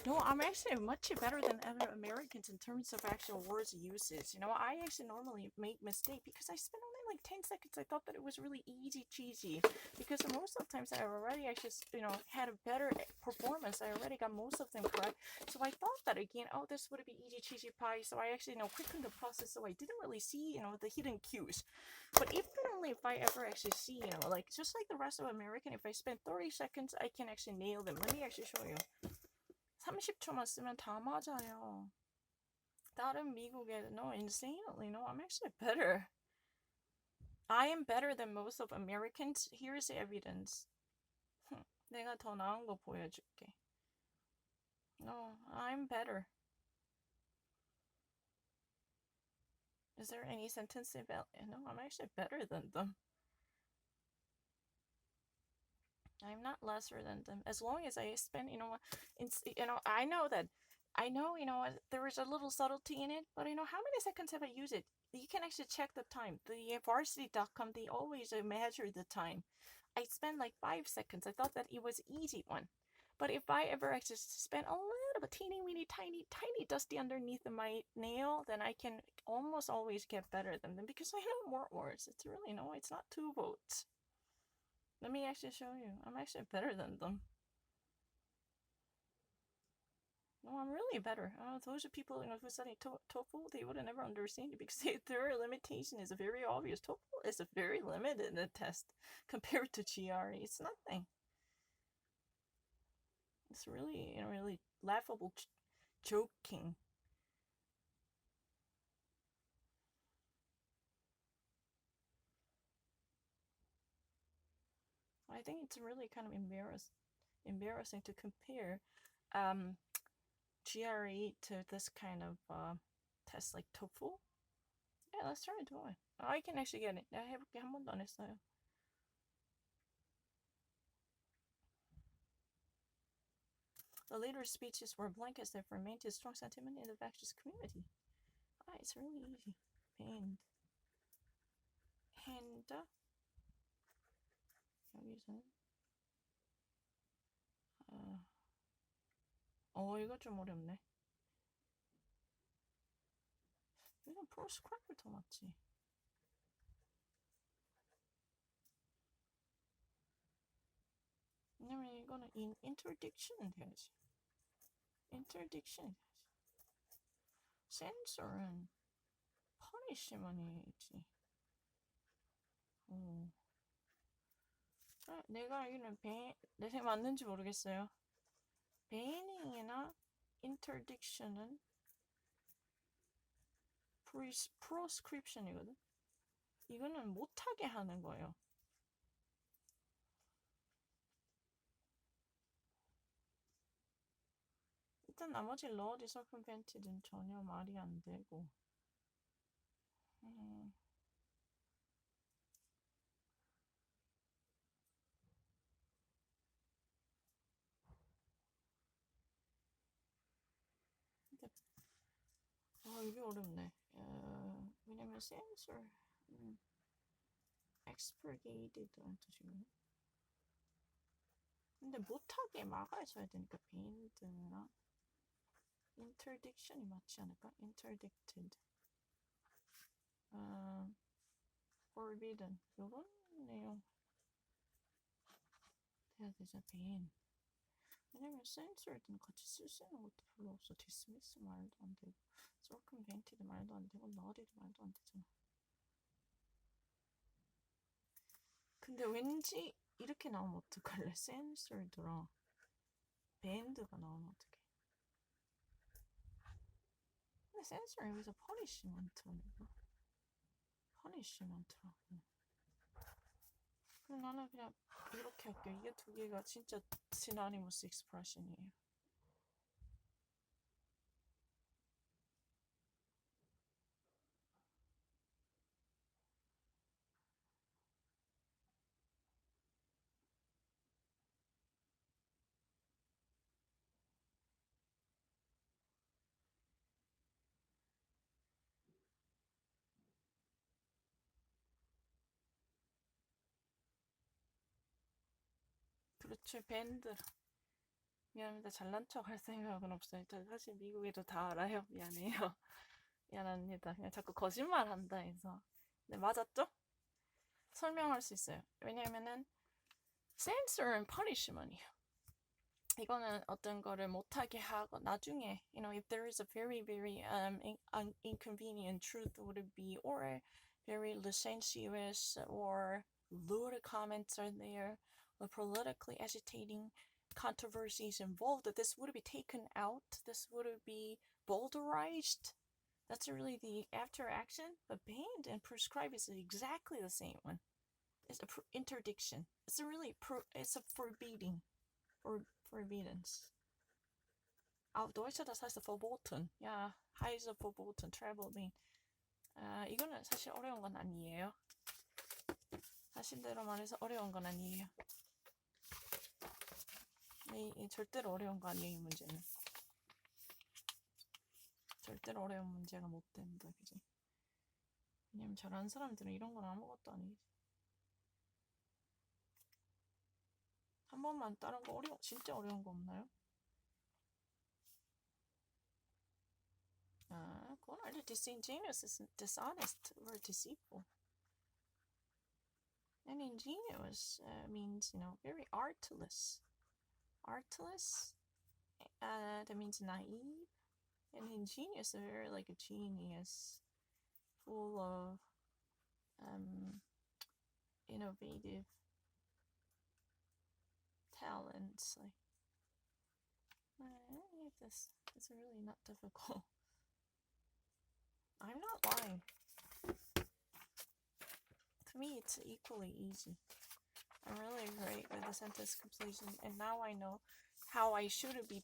No, I'm actually much better than other Americans in terms of actual words usage. I actually normally make mistake because I spent only like 10 seconds. I thought that it was really easy cheesy because most of the times I already actually, had a better performance. I already got most of them correct. So I thought that again, oh, this would be easy cheesy pie. So I actually, quickened the process so I didn't really see, the hidden cues. But if and only if I ever actually see, like just like the rest of American, if I spend 30 seconds, I can actually nail them. Let me actually show you. 30초만 쓰면 다 맞아요. 다른 미국에 no insanely no I'm actually better. I am better than most of Americans. Here's the evidence. 내가 더 나은 거 보여줄게. No, I'm better. Is there any sentence about no? I'm actually better than them. I'm not lesser than them. As long as I spend, I know that, there is a little subtlety in it, but how many seconds have I used it? You can actually check the time. The varsity.com, they always measure the time. I spent like 5 seconds. I thought that it was easy one. But if I ever actually spend a little bit teeny weeny tiny tiny dusty underneath my nail, then I can almost always get better than them because I know more words. It's really no, it's not 2 votes. Let me actually show you. I'm actually better than them. No, I'm really better. Those are people, who study TOEFL, they would have never understand it because their limitation is very obvious. TOEFL is a very limited test compared to GRE. It's nothing. It's really, really laughable joking. I think it's really kind of embarrassing to compare GRE to this kind of test like TOEFL. Yeah, let's try to do it. I can actually get it. I 해볼게. 한 번도 안 했어요. The leader's speeches were blank as they remained his strong sentiment in the fascist community. It's really easy. Band. And 여기서는 이거 좀 어렵네. 이건 프로스크립트 더 맞지. 왜냐면 이거는 interdiction은 돼야지. interdiction이 돼야지. censor은 punish만 해야지. 내가 알기로는 내 생각 맞는지 모르겠어요. banning이나 interdiction은 proscription이거든. 이거는 못하게 하는 거예요. 일단 나머지 lawdy circumvented는 전혀 말이 안 되고. 이게 어렵네. 왜냐면 censor, expurgated라는 뜻이거든. 근데 못하게 막아줘야 되니까 banned나 interdiction이 맞지 않을까? interdicted. forbidden. 요런 내용 돼야 되죠. ban. 왜냐면 censored는 같이 쓸 수 있는 것도 별로 없어. dismiss 말도 안 되고 circumvented 말도 안 되고 lauded 말도 안 되잖아. 근데 왠지 이렇게 나오면 어떡할래? censored랑 banned가 나오면 어떡해? 근데 censor 여기서 punishment라고. punishment라고. 그럼 나는 그냥 이렇게 할게. 이게 두 개가 진짜 synonymous expression이에요. 그렇지, 밴드. 미안합니다. 잘난 척 할 생각은 없어요. 사실 미국에도 다 알아요. 미안해요. 미안합니다. 그냥 자꾸 거짓말 한다 해서. 네, 맞았죠? 설명할 수 있어요. 왜냐면은 censor은 punishment이에요. 이거는 어떤 거를 못하게 하고 나중에, if there is a very very inconvenient truth would it be, or very licentious or lewd comments are there, or politically agitating controversies involved, this would be taken out, this would be boulderized. That's really the after action, but banned and prescribed is exactly the same one. It's a interdiction. It's a really it's a forbidding. Forbiddance. Deutsche, das heißt verboten. Ja, heißt verboten, travel ban. 이거는 사실 어려운 건 아니에요. 사실대로 말해서 어려운 건 아니에요. 이 절대로 어려운 거 아니에요, 이 문제는. 절대로 어려운 문제가 못 된다, 그지? 왜냐면 잘하는 사람들은 이런 건 아무것도 아니지. 한 번만 다른 거 진짜 어려운 거 없나요? 그건 알죠. Disingenuous is dishonest or deceitful. And ingenious means, very artless. Artless, that means naive. And ingenious, very like a genius, full of innovative talents. This is really not difficult. I'm not lying. To me, it's equally easy. I'm really great with the sentence completion, and now I know how I should be.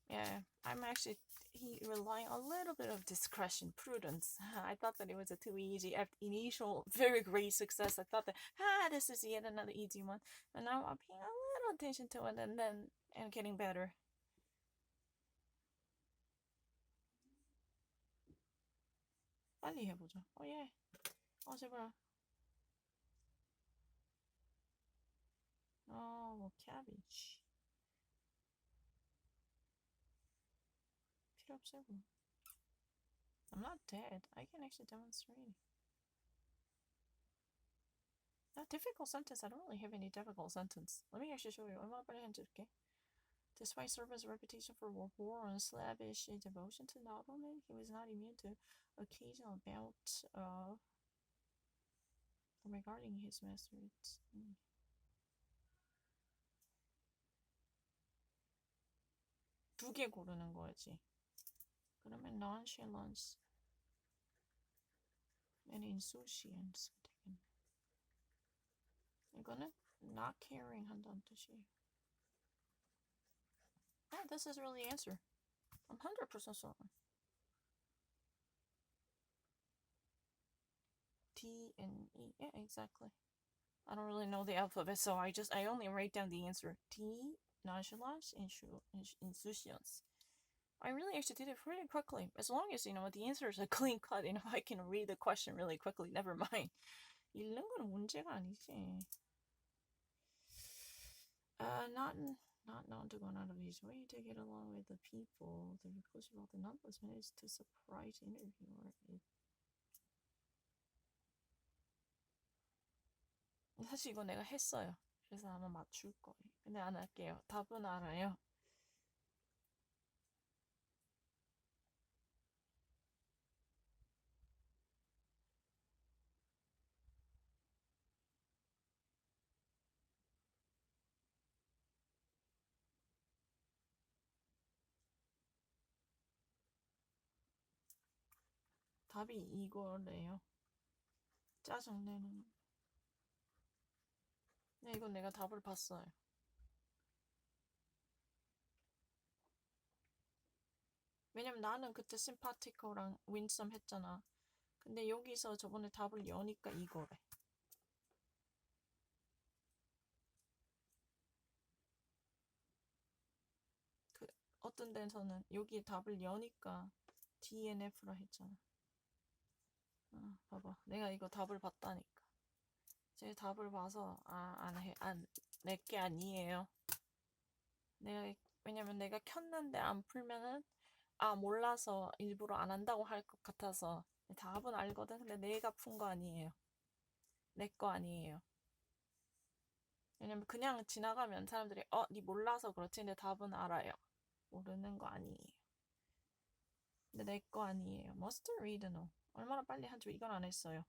Yeah, I'm actually relying a little bit of discretion, prudence. I thought that it was a too easy. After initial very great success, I thought that this is yet another easy one, and now I'm paying a little attention to it, and getting better. 빨리 해보자. 예. 제발. cabbage. 필요 없어요. I'm not dead. I can actually demonstrate. A difficult sentence. I don't really have any difficult sentence. Let me actually show you. I'm not going to okay? Despite Servan's reputation for war and slavish devotion to noblemen, he was not immune to occasional bouts of regarding his master's. 두 개 고르는 거지. 그러면 nonchalance and insouciance 되겠네. 이거는 not caring 한다는 뜻이에요. This is really the answer. I'm 100% certain. T and E. Yeah, exactly. I don't really know the alphabet, so I only write down the answer. T, nonchalance, insouciance. I really actually did it pretty quickly. As long as, the answer is a clean cut, I can read the question really quickly. Never mind. 읽는 건 문제가 아니지. Not known to go out of his way to get along with the people. The request about the numbers managed to surprise interviewer. 사실 이거 내가 했어요. 그래서 아마 맞출 거예요. 근데 안 할게요. 답은 알아요. 답이 이거래요. 짜증내는. 네, 이건 내가 답을 봤어요. 왜냐면 나는 그때 심파티코랑 윈썸 했잖아. 근데 여기서 저번에 답을 여니까 이거래. 어떤 데서는 여기 답을 여니까 DNF라 했잖아. 봐봐. 내가 이거 답을 봤다니까. 제 답을 봐서 내게 아니에요. 왜냐면 내가 켰는데 안 풀면은 아, 몰라서 일부러 안 한다고 할 것 같아서 답은 알거든. 근데 내가 푼 거 아니에요. 내 거 아니에요. 왜냐면 그냥 지나가면 사람들이 니 몰라서 그렇지. 근데 답은 알아요. 모르는 거 아니에요. 근데 내 거 아니에요. Must read no. 얼마나 빨리 한줄 이건 안 했어요.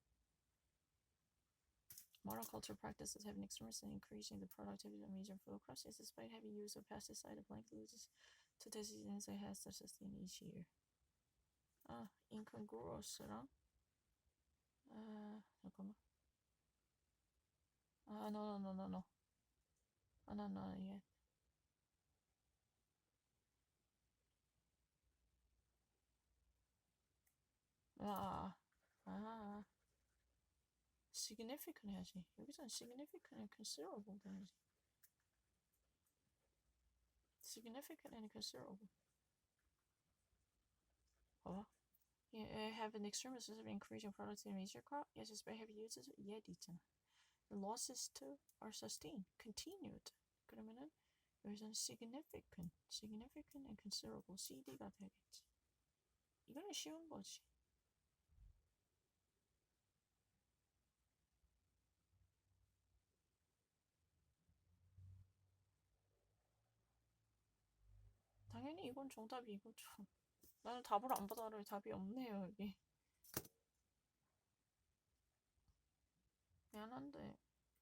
Modern culture practices have an extremely increasing the productivity of major food crops despite heavy use of pesticide blank loses to diseases it has to sustain each year. incongruous랑 잠깐만. No. No, yeah. significant 해야지. 여기서는 significant and considerable 해야지. significant and considerable. 봐봐. have an extreme specific increase in productivity in major crop? Yes, despite heavy uses? Yeah, 있잖아. The losses too are sustained, continued. 그러면은 여기서는 significant and considerable. CD가 되겠지. 이거는 쉬운 거지. 당연히 이건 정답이 이거죠. 나는 답을 안 받아를 답이 없네요, 여기. 미안한데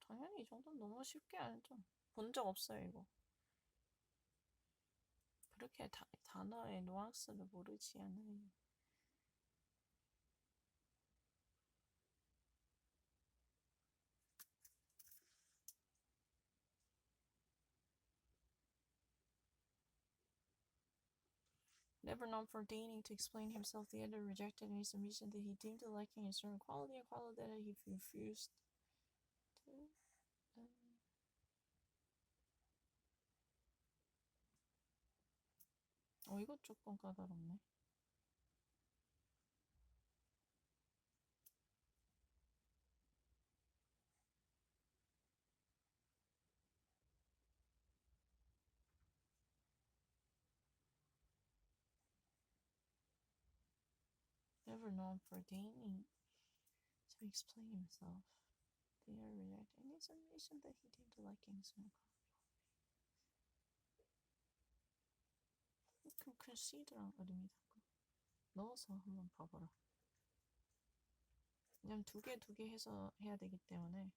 당연히 이 정도는 너무 쉽게 알죠. 본 적 없어요, 이거. 그렇게 단어의 뉘앙스를 모르지 않아요. Never known for deigning to explain himself, the editor rejected any submission that he deemed lacking in certain quality, a quality that he refused to. 이거 조금 까다롭네. Never known for deigning to explain himself, the editor rejected any submission that he deemed lacking in certain quality. 그럼 consider랑 의미 넣어서 한번 봐봐라. 왜냐면 두 개 해서 해야 되기 때문에.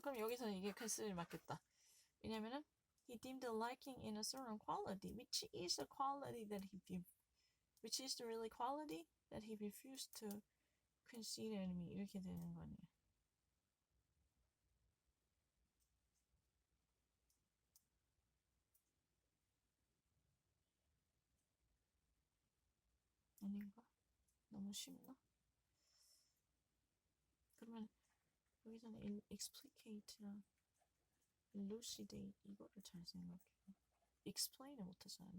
그럼 여기서는 이게 컨시더를 맞겠다. 왜냐면은 he deemed liking in a certain quality, which is the quality that which is the really quality that he refused to consider me. 이렇게 되는 거 아니야. 아닌가? 너무 쉽나? 그러면 여기서는 explicate랑 elucidate 이거를 잘 생각해. explain을 못하잖아.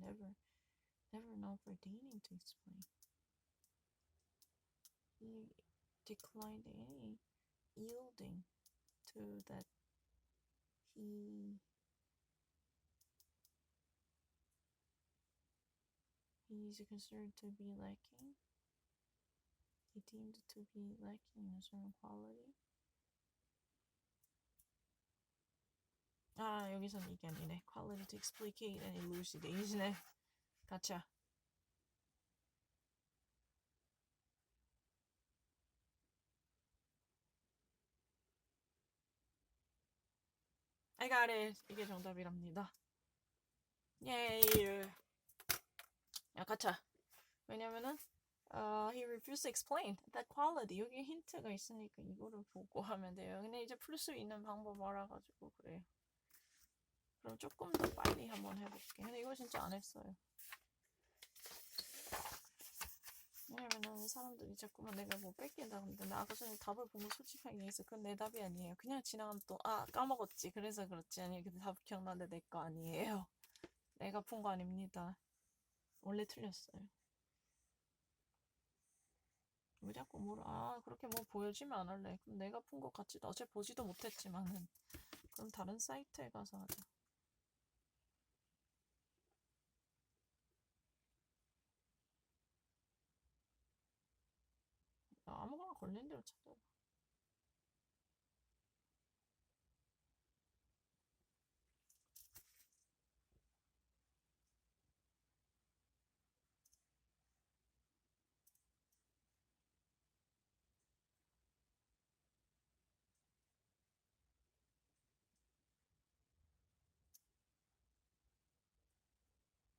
never know for deigning to explain. He declined any yielding to that he is considered to be lacking. He deemed to be lacking in a certain quality. 여기서는 이게 아니네. Quality to explicate and elucidate이네. 가차. I got it. 이게 정답이랍니다. 예이. 가차. 왜냐면은 he refused to explain that quality. 여기 힌트가 있으니까 이거를 보고 하면 돼요. 근데 이제 풀 수 있는 방법 알아가지고 그래요. 그럼 조금 더 빨리 한번 해볼게. 근데 이거 진짜 안 했어요. 왜냐면은 사람들이 자꾸만 내가 뭐 뺏긴다 근데 나 아까 전에 답을 보면 솔직하게 얘기했어. 그건 내 답이 아니에요. 그냥 지나가면 또 까먹었지. 그래서 그렇지. 아니 근데 답 기억나는데 내 거 아니에요. 내가 푼 거 아닙니다. 원래 틀렸어요. 왜 자꾸 그렇게 뭐 보여주면 안 할래. 그럼 내가 푼 것 같지도 어차피 보지도 못했지만은. 그럼 다른 사이트에 가서 하자. 아무거나 걸린 대로 찾아봐.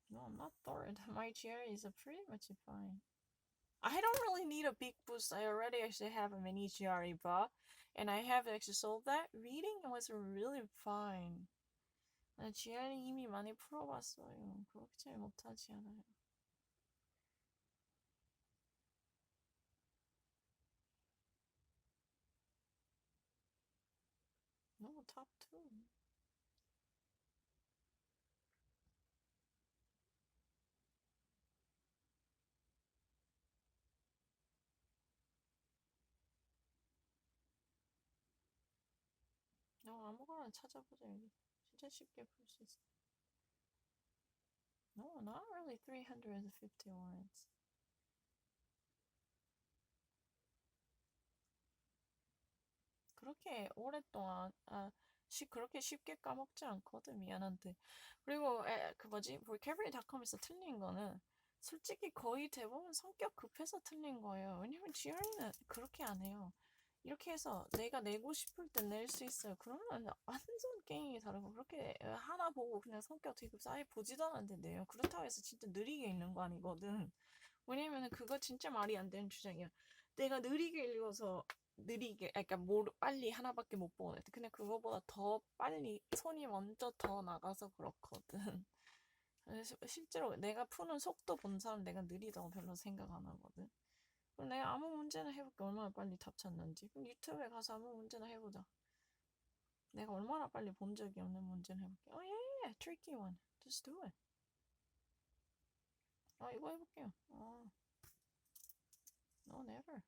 No, I'm not third. My GRE is pretty much fine. I don't really need a big boost. I already actually have a mini GRE bar, and I have actually solved that. Reading was really fine. 나 GRE 이미 많이 풀어봤어요. 그렇게 잘 못하지 않아요. No, top 2. 아무거나 찾아보자 여기. 진짜 쉽게 풀 수 있어. No, not really 350 words. 그렇게 오랫동안 그렇게 쉽게 까먹지 않거든. 미안한데. 그리고 그 뭐지? vocabulary.com에서 틀린 거는 솔직히 거의 대부분 성격 급해서 틀린 거예요. 왜냐면 GRE는 그렇게 안 해요. 이렇게 해서 내가 내고 싶을 때 낼 수 있어요. 그러면 완전 게임이 다르고 그렇게 하나 보고 그냥 성격 되게 쌓여 보지도 않았는데 내요. 그렇다고 해서 진짜 느리게 읽는 거 아니거든. 왜냐면은 그거 진짜 말이 안 되는 주장이야. 내가 느리게 읽어서 그러니까 빨리 하나밖에 못 보거든. 근데 그거보다 더 빨리 손이 먼저 더 나가서 그렇거든. 그래서 실제로 내가 푸는 속도 본 사람 내가 느리다고 별로 생각 안 하거든. 그럼 내가 아무 문제나 해볼게. 얼마나 빨리 답 찾는지. 그럼 유튜브에 가서 아무 문제나 해보자. 내가 얼마나 빨리 본 적이 없는 문제를 해볼게. yeah, tricky one. Just do it. 이거 해볼게요. No, never.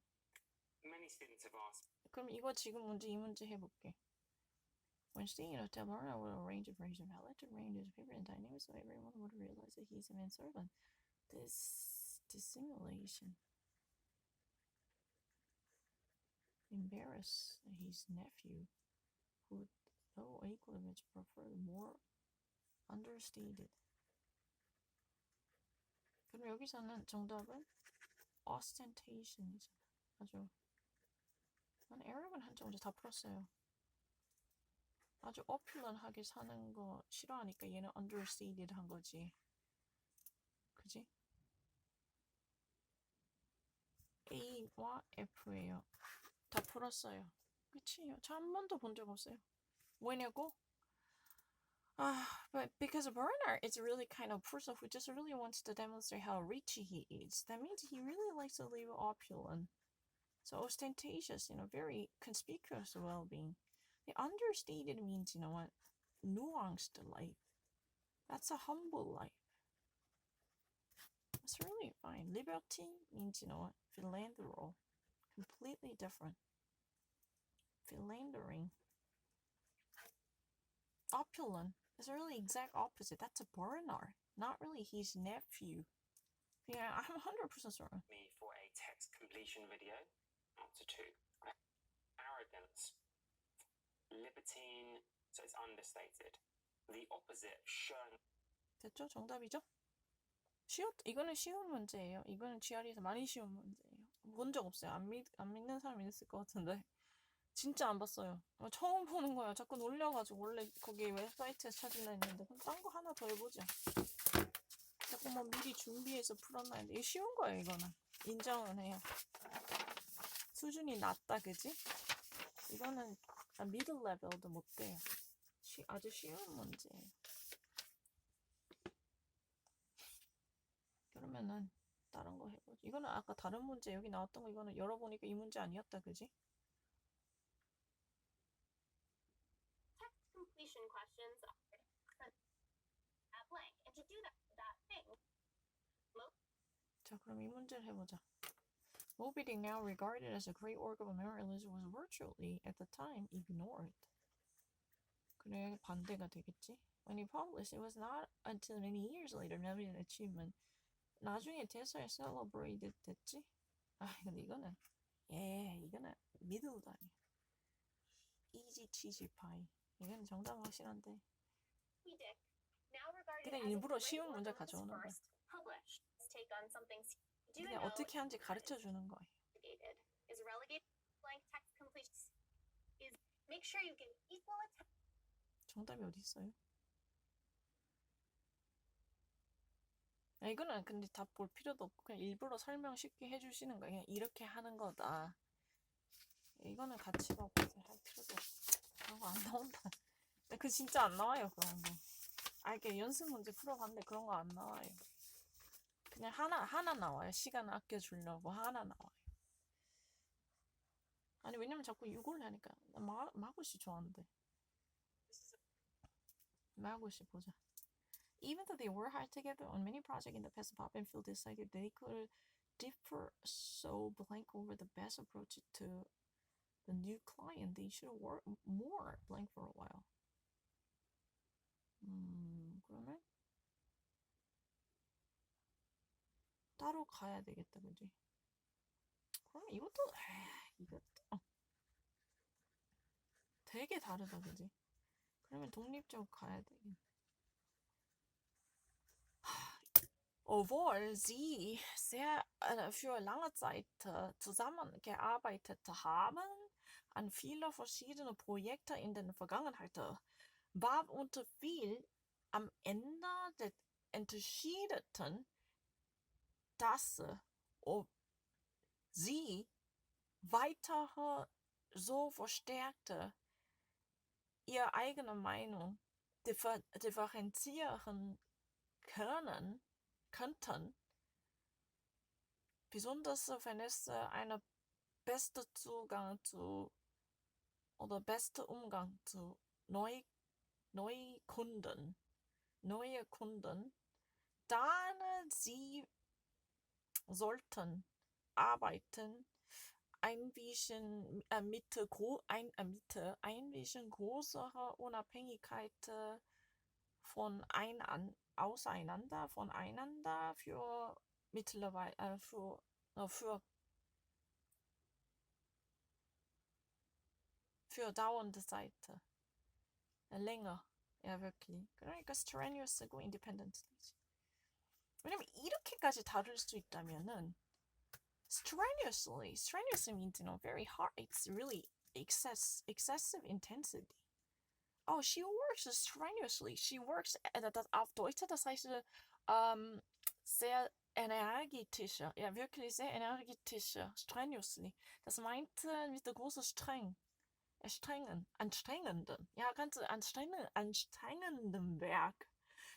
Many students have asked. 그럼 이거 지금 이 문제 해볼게. When seeing a Tabarna will arrange a version of Hallett arrange his paper in dynamics so everyone would realize that he's a manservant. This dissimulation embarrass his nephew, who, though equally much preferred, more understated. 그럼 여기서는 정답은 ostentation이잖아. 아주 난 에러건 한자 먼저 다 풀었어요. 아주 opulent하게 사는 거 싫어하니까 얘는 understated 한 거지. 그지? A와 F예요. 다 풀었어요. 끝이에요. 저 한 번도 본 적 없어요. 왜냐고? But because Bernard is really kind of person who just really wants to demonstrate how rich he is. That means he really likes to live opulent. So ostentatious, very conspicuous well-being. The understated means, what? Nuanced life. That's a humble life. It's really fine. Liberty means, what? Philanthro. Completely different. Philandering. Opulent is really exact opposite. That's a Bernard, not really his nephew. Yeah, I'm 100% certain. Me for a text completion video. Answer 2. Arrogance. Libertine. So it's understated. The opposite. Shown. 됐죠? 정답이죠? 이거는 쉬운 문제예요. 이거는 GRE에서 많이 쉬운 문제예요. 본 적 없어요. 안 믿는 사람이 있을 것 같은데. 진짜 안 봤어요. 처음 보는 거야. 자꾸 놀려가지고 원래 거기 웹사이트에서 찾으려 했는데 그럼 딴 거 하나 더 해보자. 자꾸 뭐 미리 준비해서 풀었나 했는데 이거 쉬운 거예요. 이거는 인정은 해요. 수준이 낮다 그지? 이거는 미들 레벨도 못 돼요. 아주 쉬운 문제예요. 그러면은 다른 거 해보자. 이거는 아까 다른 문제 여기 나왔던 거 이거는 열어보니까 이 문제 아니었다, 그지? Text completion questions are at blank, and to do that thing, 자, 그럼 이 문제를 해보자. Moby Dick, now regarded as a great work of Americanism, was virtually, at the time, ignored. 그래, 반대가 되겠지? When he published, it was not until many years later noted an achievement. 나중에 대사에 celebrated 됐지? 아, 근데 이거는 이거는 미드우드 아니야. easy cheesy pie. 이건 정답 확실한데. Moby Dick, now regarded 그냥 as a 일부러 great 쉬운 work, 문제 was 가져오는 거야. first published. Let's take on something. Do you 그냥 know 어떻게 하는지 가르쳐 주는 거야. is relegated blank text completion is make sure you give equal attention. 정답이 어디 있어요? 야, 이거는 근데 다 볼 필요도 없고 그냥 일부러 설명 쉽게 해주시는 거야. 그냥 이렇게 하는 거다. 이거는 가치가 없고 할 필요도 없어. 그런 거 안 나온다. 근데 그 진짜 안 나와요, 그런 거. 아, 이렇게 연습 문제 풀어봤는데 그런 거 안 나와요. 그냥 하나 나와요. 시간 아껴주려고 하나 나와요. 아니, 왜냐면 자꾸 이걸 하니까. 나 마구씨 좋아하는데. 마구씨 보자. Even though they were hired together on many projects in the past, Bob and Phil decided they could differ so blank over the best approach to the new client. They should work more blank for a while. 그러면 따로 가야 되겠다, 그지? 그럼 이것도 되게 다르다, 그지? 그러면 독립적으로 가야 되긴. Obwohl sie sehr für lange Zeit zusammengearbeitet haben an vielen verschiedenen Projekten in der Vergangenheit, Bob und Phil am Ende entschieden, dass ob sie weiter so verstärkte ihre eigene Meinung differenzieren könnten, besonders wenn es einen besten Zugang zu oder beste Umgang zu neue Kunden, dann sie sollten arbeiten ein bisschen mit ein bisschen größerer Unabhängigkeit voneinander für mittlerweile für dauernde Zeit. länger. Ja, wirklich. 그러니까 strenuous고 independent. 왜냐면 이렇게까지 다를 수 있다면은 strenuous means, very hard. It's really excessive intensity. Oh, she works strenuously. She works, auf Deutsch, das heißt, sehr energetischer. Ja, wirklich sehr energetischer. Strenuously. Das meint mit der großen anstrengenden. Ja, ganz anstrengenden Werk.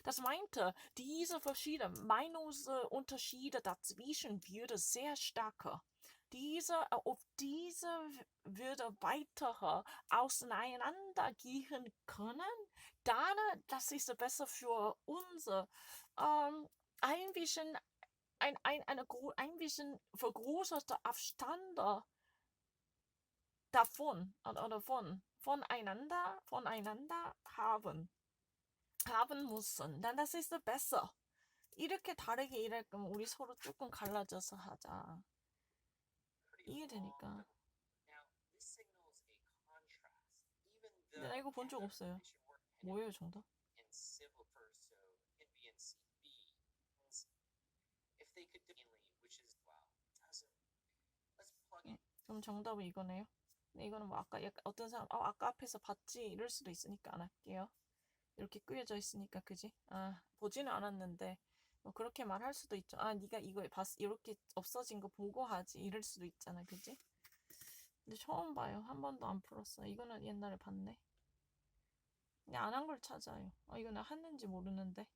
Das meinte, diese verschiedenen Meinungsunterschiede dazwischen würde sehr stark. Diese würde weiter auseinandergehen können, dann, das ist besser für uns, ein bisschen, ein bisschen vergrößerter Abstand davon oder voneinander haben müssen. 난 das ist besser. 이렇게 다르게 일할 거면 우리 서로 조금 갈라져서 하자. 이해되니까. 근데 나 이거 본 적 없어요. 뭐예요, 정답? 그럼 정답은 이거네요. 근데 이거는 뭐 아까 어떤 사람 아까 앞에서 봤지 이럴 수도 있으니까 안 할게요. 이렇게 끄여져 있으니까, 그지? 아, 보지는 않았는데 뭐 그렇게 말할 수도 있죠. 아, 네가 이거 이렇게 없어진 거 보고 하지 이럴 수도 있잖아, 그지? 근데 처음 봐요. 한 번도 안 풀었어. 이거는 옛날에 봤네. 그냥 안 한 걸 찾아요. 이거는 했는지 모르는데.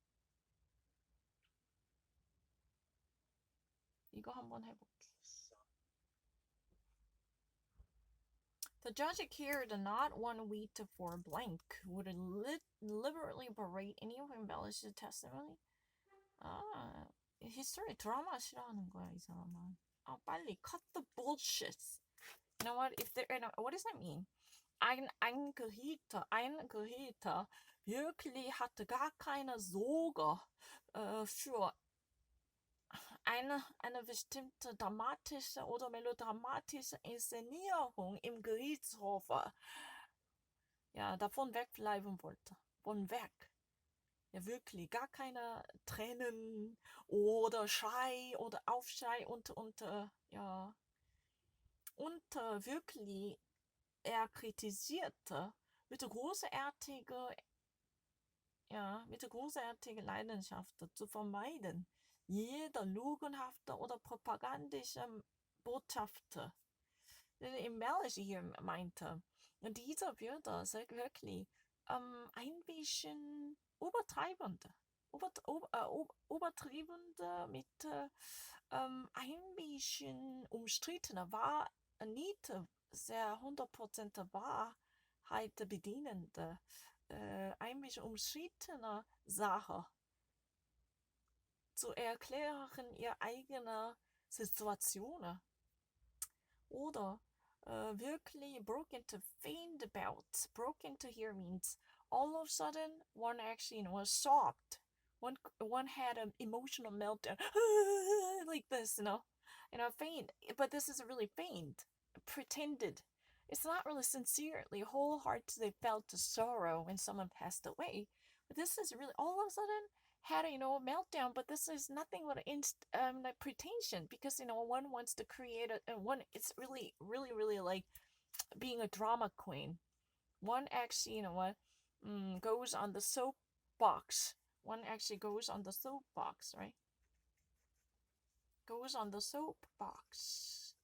이거 한번 해볼게. The judge cared not one whit for blank would deliberately berate any of embellished testimony. 아, history 드라마 싫어하는 거야 이 사람은. 아 빨리 cut the bullshit. You know what? If there, what does that mean? Ein Gehälter wirklich hat gar keine Sorge für eine bestimmte dramatische oder melodramatische Inszenierung im Gerichtshof. Ja, davon wegbleiben wollte. Von weg. Ja, wirklich. Gar keine Tränen oder Schrei oder Aufschrei ja. Und wirklich, er kritisierte mit großartiger Leidenschaft zu vermeiden, jede lügenhafte oder propagandische Botschaft. Embellish hier meinte. Und diese Wörter sind wirklich ein bisschen übertriebende mit ein bisschen umstrittener, war nicht sehr 100% Wahrheit bedienende, ein bisschen umstrittene Sache zu erklären ihre eigene Situation oder wirklich broke into faint about. Broke into here means all of a sudden one actually was sobbed. One had an emotional meltdown like this, faint. But this is really faint, pretended. It's not really sincerely, wholeheartedly felt the sorrow when someone passed away. But this is really all of a sudden had a meltdown. But this is nothing but like pretension, because one wants to create one. It's really, really, really like being a drama queen. One actually, goes on the soapbox. One actually goes on the soapbox, right? Goes on the soapbox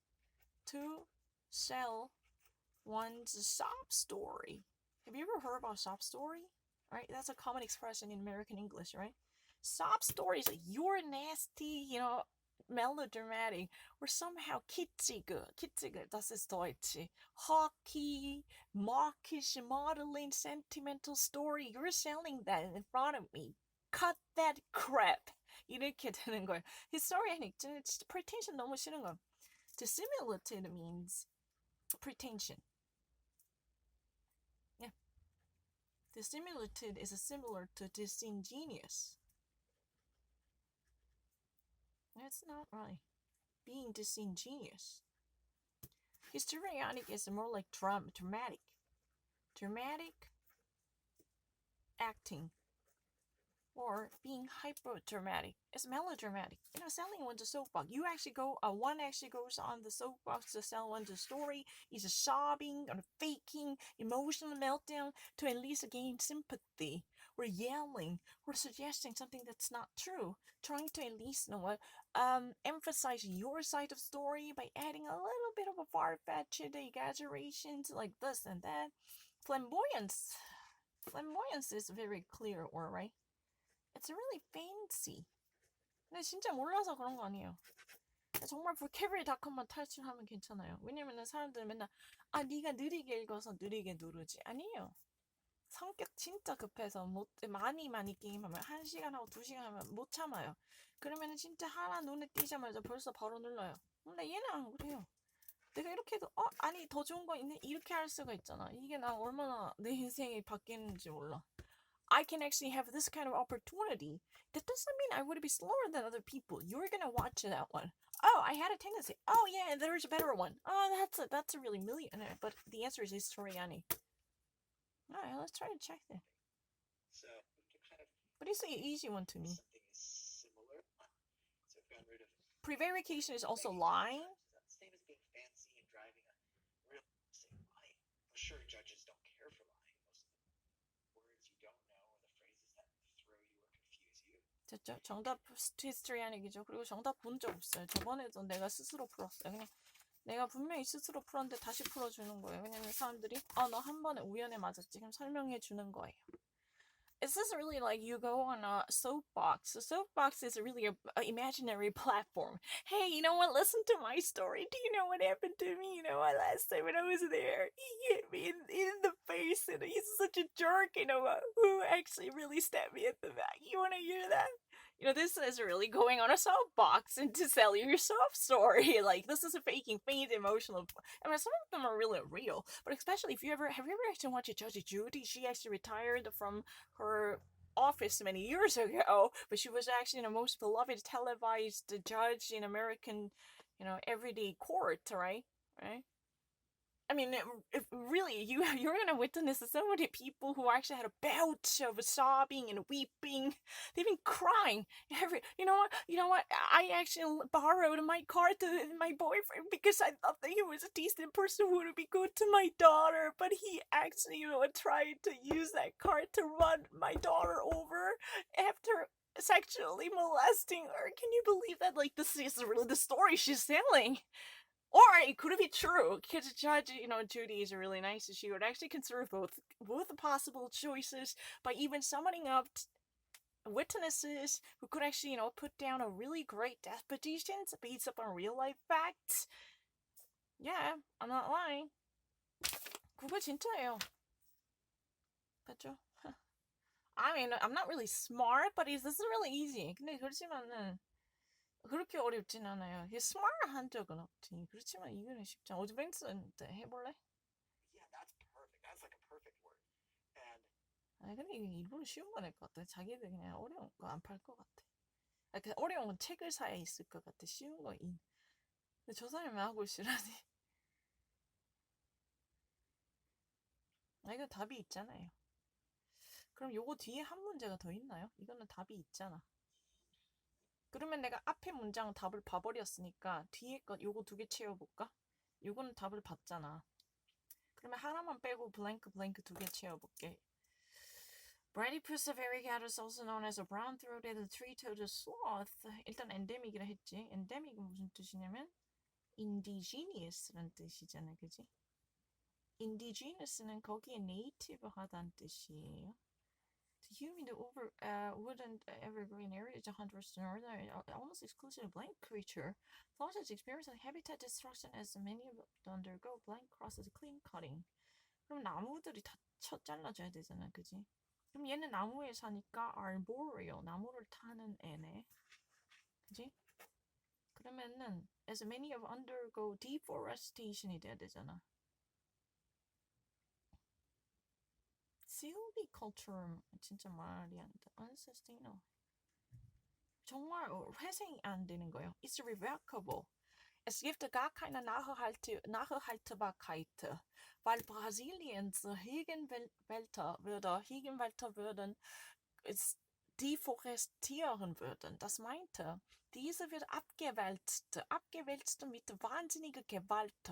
to sell one's sob story. Have you ever heard about sob story? Right? That's a common expression in American English, right? Sob stories, you're nasty, melodramatic, or somehow kitzige, das ist Deutsch. Hockey, mawkish, modeling, sentimental story. You're selling that in front of me. Cut that crap. 이렇게 되는 거예요. Historian, pretension 너무 싫은 거. Dissimulative means pretension. Yeah. Dissimulative is similar to disingenuous. That's not right. Being disingenuous. Histrionic is more like dramatic. Dramatic acting. Or being hyper-dramatic. It's melodramatic. Selling one's a soapbox. One actually goes on the soapbox to sell one's story. Is sobbing or faking emotional meltdown to at least gain sympathy. Or yelling. Or suggesting something that's not true. Trying to at least, emphasize your side of story by adding a little bit of a far-fetched exaggerations like this and that. Flamboyance. Flamboyance is very clear, right? It's really fancy. 근데 진짜 몰라서 그런 거 아니에요. 정말 vocabulary.com만 탈출하면 괜찮아요. 왜냐면은 사람들은 맨날 네가 느리게 읽어서 느리게 누르지. 아니에요. 성격 진짜 급해서 많이 게임하면 1시간 하고 2시간 하면 못 참아요. 그러면은 진짜 하나 눈에 띄자마자 벌써 바로 눌러요. 근데 얘는 안 그래요. 내가 이렇게 해도 더 좋은 거 있네? 이렇게 할 수가 있잖아. 이게 난 얼마나 내 인생이 바뀌는지 몰라. I can actually have this kind of opportunity. That doesn't mean I would be slower than other people. You're gonna watch that one. Oh, I had a tendency. Oh yeah, there's a better one. Oh, that's a really millionaire. But the answer is Historiani. Alright, let's try to check that. So we can kind of What is the easy one to me? something similar. So we've gotten rid of Prevarication is also lying. Same as being fancy and driving a realistic lie. I'm sure judges don't care for lying. Most of the words you don't know or the phrases that throw you or confuse you. 정답 히스토리아닉이죠. 그리고 정답 본 적 없어요. 저번에도 내가 스스로 풀었어요. 그냥 내가 분명히 스스로 풀었는데 다시 풀어주는 거예요. 왜냐면 사람들이 너 한 번에 우연에 맞았지. 그럼 설명해 주는 거예요. Is this really like you go on a soapbox? A soapbox is really a imaginary platform. Hey, you know what? Listen to my story. Do you know what happened to me? You know what? Last time when I was there, he hit me in the face, and he's such a jerk. You know what? Who actually really stabbed me at the back? You want to hear that? You know, this is really going on a soapbox and to sell your soft story. Like, this is a faking faint emotional. I mean, some of them are really real, but especially if you ever have you ever actually watched Judge Judy? She actually retired from her office many years ago, but she was actually the most beloved televised judge in American, everyday court, right? Right? I mean, if really, you're gonna witness so many people who actually had a bout of sobbing and weeping. They've been crying. You know what? I actually borrowed my car to my boyfriend because I thought that he was a decent person who would be good to my daughter, but he actually, tried to use that car to run my daughter over after sexually molesting her. Can you believe that? Like, this is really the story she's telling. Or it could be true, because Judge, Judy is really nice, and she would actually consider both the possible choices by even summoning up witnesses who could actually, put down a really great death petition based upon real life facts. Yeah, I'm not lying. 그거 진짜예요. 맞죠? I mean, I'm not really smart, but this is really easy. 근데 그렇지만은 그렇게 어렵진 않아요. 이게 스마트한 적은 없지. 그렇지만 이거는 쉽지 않아. 어드밴스인데 해볼래? Yeah, that's perfect. That's like a perfect word. And 아니 근데 이게 일부러 쉬운 거 낼 것 같아. 자기들 그냥 어려운 거 안 팔 것 같아. 그 어려운 건 책을 사야 있을 것 같아. 쉬운 거 인. 근데 저 사람이 하고 있으라니. 이거 답이 있잖아요. 그럼 요거 뒤에 한 문제가 더 있나요? 이거는 답이 있잖아. 그러면 내가 앞에 문장 답을 봐버렸으니까 뒤에 거 요거 2개 채워볼까? 요거는 답을 봤잖아. 그러면 하나만 빼고 블랭크 2개 채워볼게. Bradypus variegatus, also known as a brown-throated three-toed sloth. 일단 endemic이라 했지. endemic은 무슨 뜻이냐면 indigenous라는 뜻이잖아, 그지? indigenous는 거기에 native하다는 뜻이에요. The humid woodland evergreen area to hunt western northern almost exclusively blank creature. Thought has experienced habitat destruction as many undergo blank crosses clean cutting. 그럼 나무들이 다 잘라줘야 되잖아, 그지? 그럼 얘는 나무에 사니까 arboreal, 나무를 타는 애네. 그지? 그러면은 as many of undergo deforestation이 돼야 되잖아. silviculture 진짜 말이 안 돼. unsustainable. 정말 회생이 안 되는 거예요. It's irrevocable. Es gibt gar keine Nachhaltbarkeit, weil Brasiliens Regenwälder würden deforestieren würden. Das meinte, diese wird abgewälzt mit wahnsinniger Gewalt.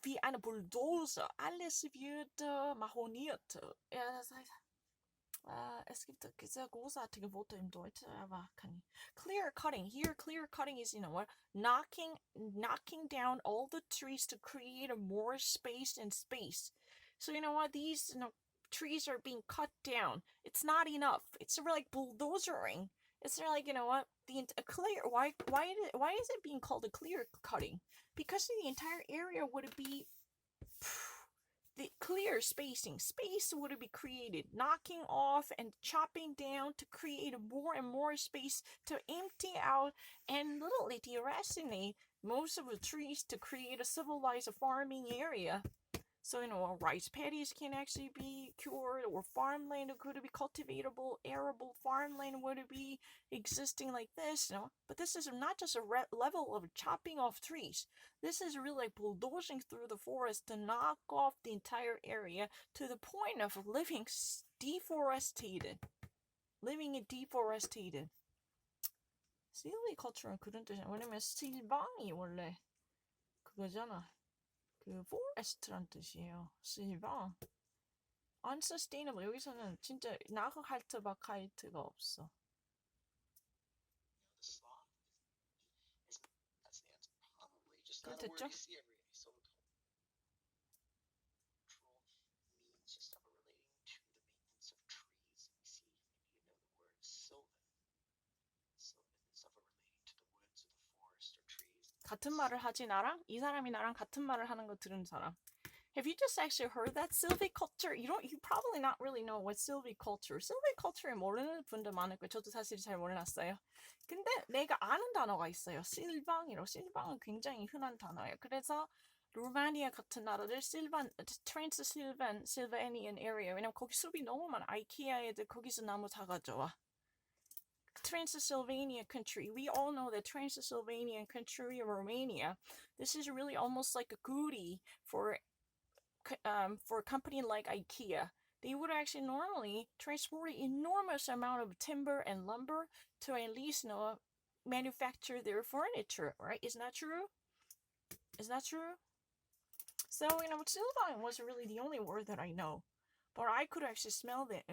Wie eine Bulldozer. Alles wird mahoniert. Ja, das heißt, es gibt sehr großartige Worte im Deutschen, aber kann ich. Clear cutting. Here, clear cutting is, knocking down all the trees to create a more space and space. So, these, trees are being cut down. It's not enough. It's like bulldozering. It's like, the clear. Why is it being called a clear cutting? Because the entire area would be the clear spacing. Space would be created, knocking off and chopping down to create more and more space to empty out and literally deracinate most of the trees to create a civilized farming area. So, rice paddies can actually be cured, or farmland could be cultivatable, arable farmland would be existing like this, But this is not just a level of chopping off trees. This is really like bulldozing through the forest to knock off the entire area to the point of living deforested. silviculture는 그런 뜻이야. 왜냐면 실방이 원래 그거잖아. 그 forest란 뜻이에요. 실방. unsustainable. 여기서는 진짜 nachhaltbarkeit가 없어. the sloth that's the answer. Probably just another word you see every day. So control means just relating to the maintenance of trees. 같은 말을 하지 나랑? 이 사람이 나랑 같은 말을 하는 거 들은 사람. Have you just actually heard that silviculture? You probably not really know what silviculture. silviculture 모르는 분들 많을 거예요. 저도 사실 잘 몰랐어요. 근데 내가 아는 단어가 있어요. 실방이라고. 실방은 굉장히 흔한 단어예요. 그래서 루마니아 같은 나라들 실바니안 area. 왜냐면 거기 숲이 너무 많아. 아이키아 애들 거기서 나무 다 가져와. Transylvania country. We all know that Transylvania country, Romania, this is really almost like a goodie for a company like IKEA. They would actually normally transport an enormous amount of timber and lumber to at least manufacture their furniture, right? Isn't that true? Is that true? So, Sylvan was really the only word that I know. But I could actually smell the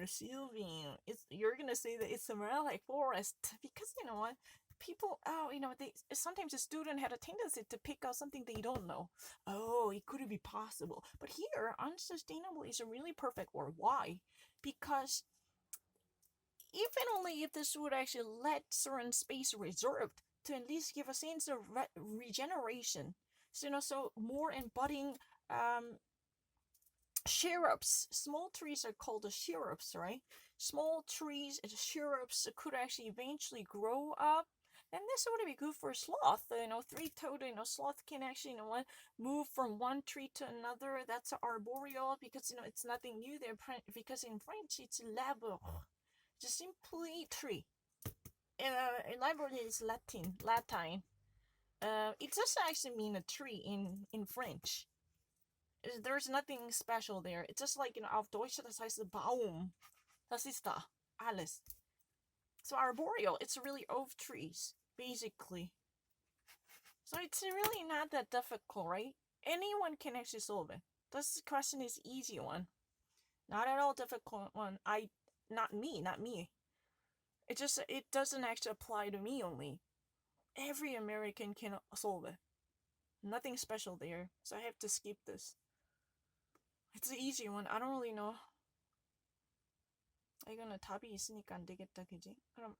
Sylvan. You're gonna say that it smells like forest because you know what? People, sometimes a student had a tendency to pick out something they don't know. Oh, it could be possible. But here, unsustainable is a really perfect word. Why? Because if and only if this would actually let certain space reserved to at least give a sense of regeneration. So more embodying shrubs. Small trees are called the shrubs, right? Small trees and shrubs could actually eventually grow up. And this would be good for sloth. Three-toed, sloth can actually, move from one tree to another. That's arboreal because, it's nothing new there. Because in French, it's l'arbre. Just simply tree. L'arbre is Latin. It doesn't actually mean a tree in French. There's nothing special there. It's just like, auf Deutsch, das heißt Baum. Das ist da. Alles. So arboreal, it's really of trees, basically. So it's really not that difficult, right? Anyone can actually solve it. This question is easy one. Not at all difficult one. Not me. It doesn't actually apply to me only. Every American can solve it. Nothing special there. So I have to skip this. It's an easy one. I don't really know. 이거는 답이 있으니까 안 되겠다, 그지? 그럼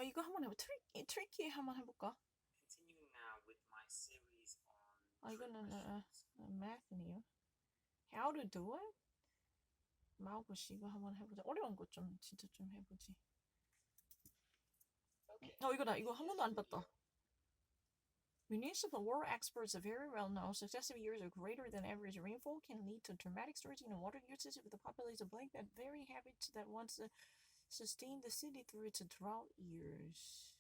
이거 한번 해봐. 트리키 한번 해볼까? Continuing now with my series on 이거는 math네요. How to do it? 마우스 이거 한번 해보자. 어려운 거 좀 진짜 좀 해보지. 이거다. 이거 한 번도 안 봤다. Municipal war experts are very well known. Successive years of greater than average rainfall can lead to dramatic surging in water usage with the population of like that very habit that once sustained the city through its drought years.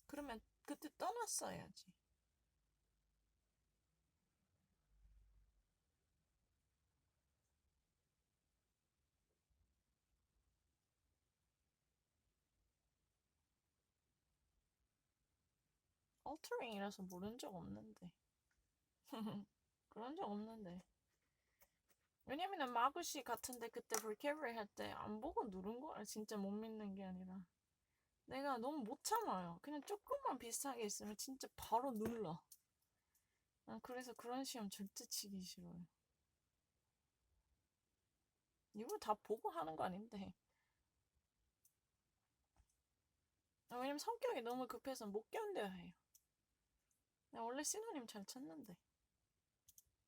그러면 그때 떠났어야지. 얼터링이라서 모른 적 없는데. 그런 적 없는데. 왜냐면은 마구씨 같은데 그때 볼캐브리 할 때 안 보고 누른 거야. 진짜 못 믿는 게 아니라. 내가 너무 못 참아요. 그냥 조금만 비슷하게 있으면 진짜 바로 눌러. 그래서 그런 시험 절대 치기 싫어요. 이거 다 보고 하는 거 아닌데. 왜냐면 성격이 너무 급해서 못 견뎌야 해요. 나 원래 시노님 잘 찾는데.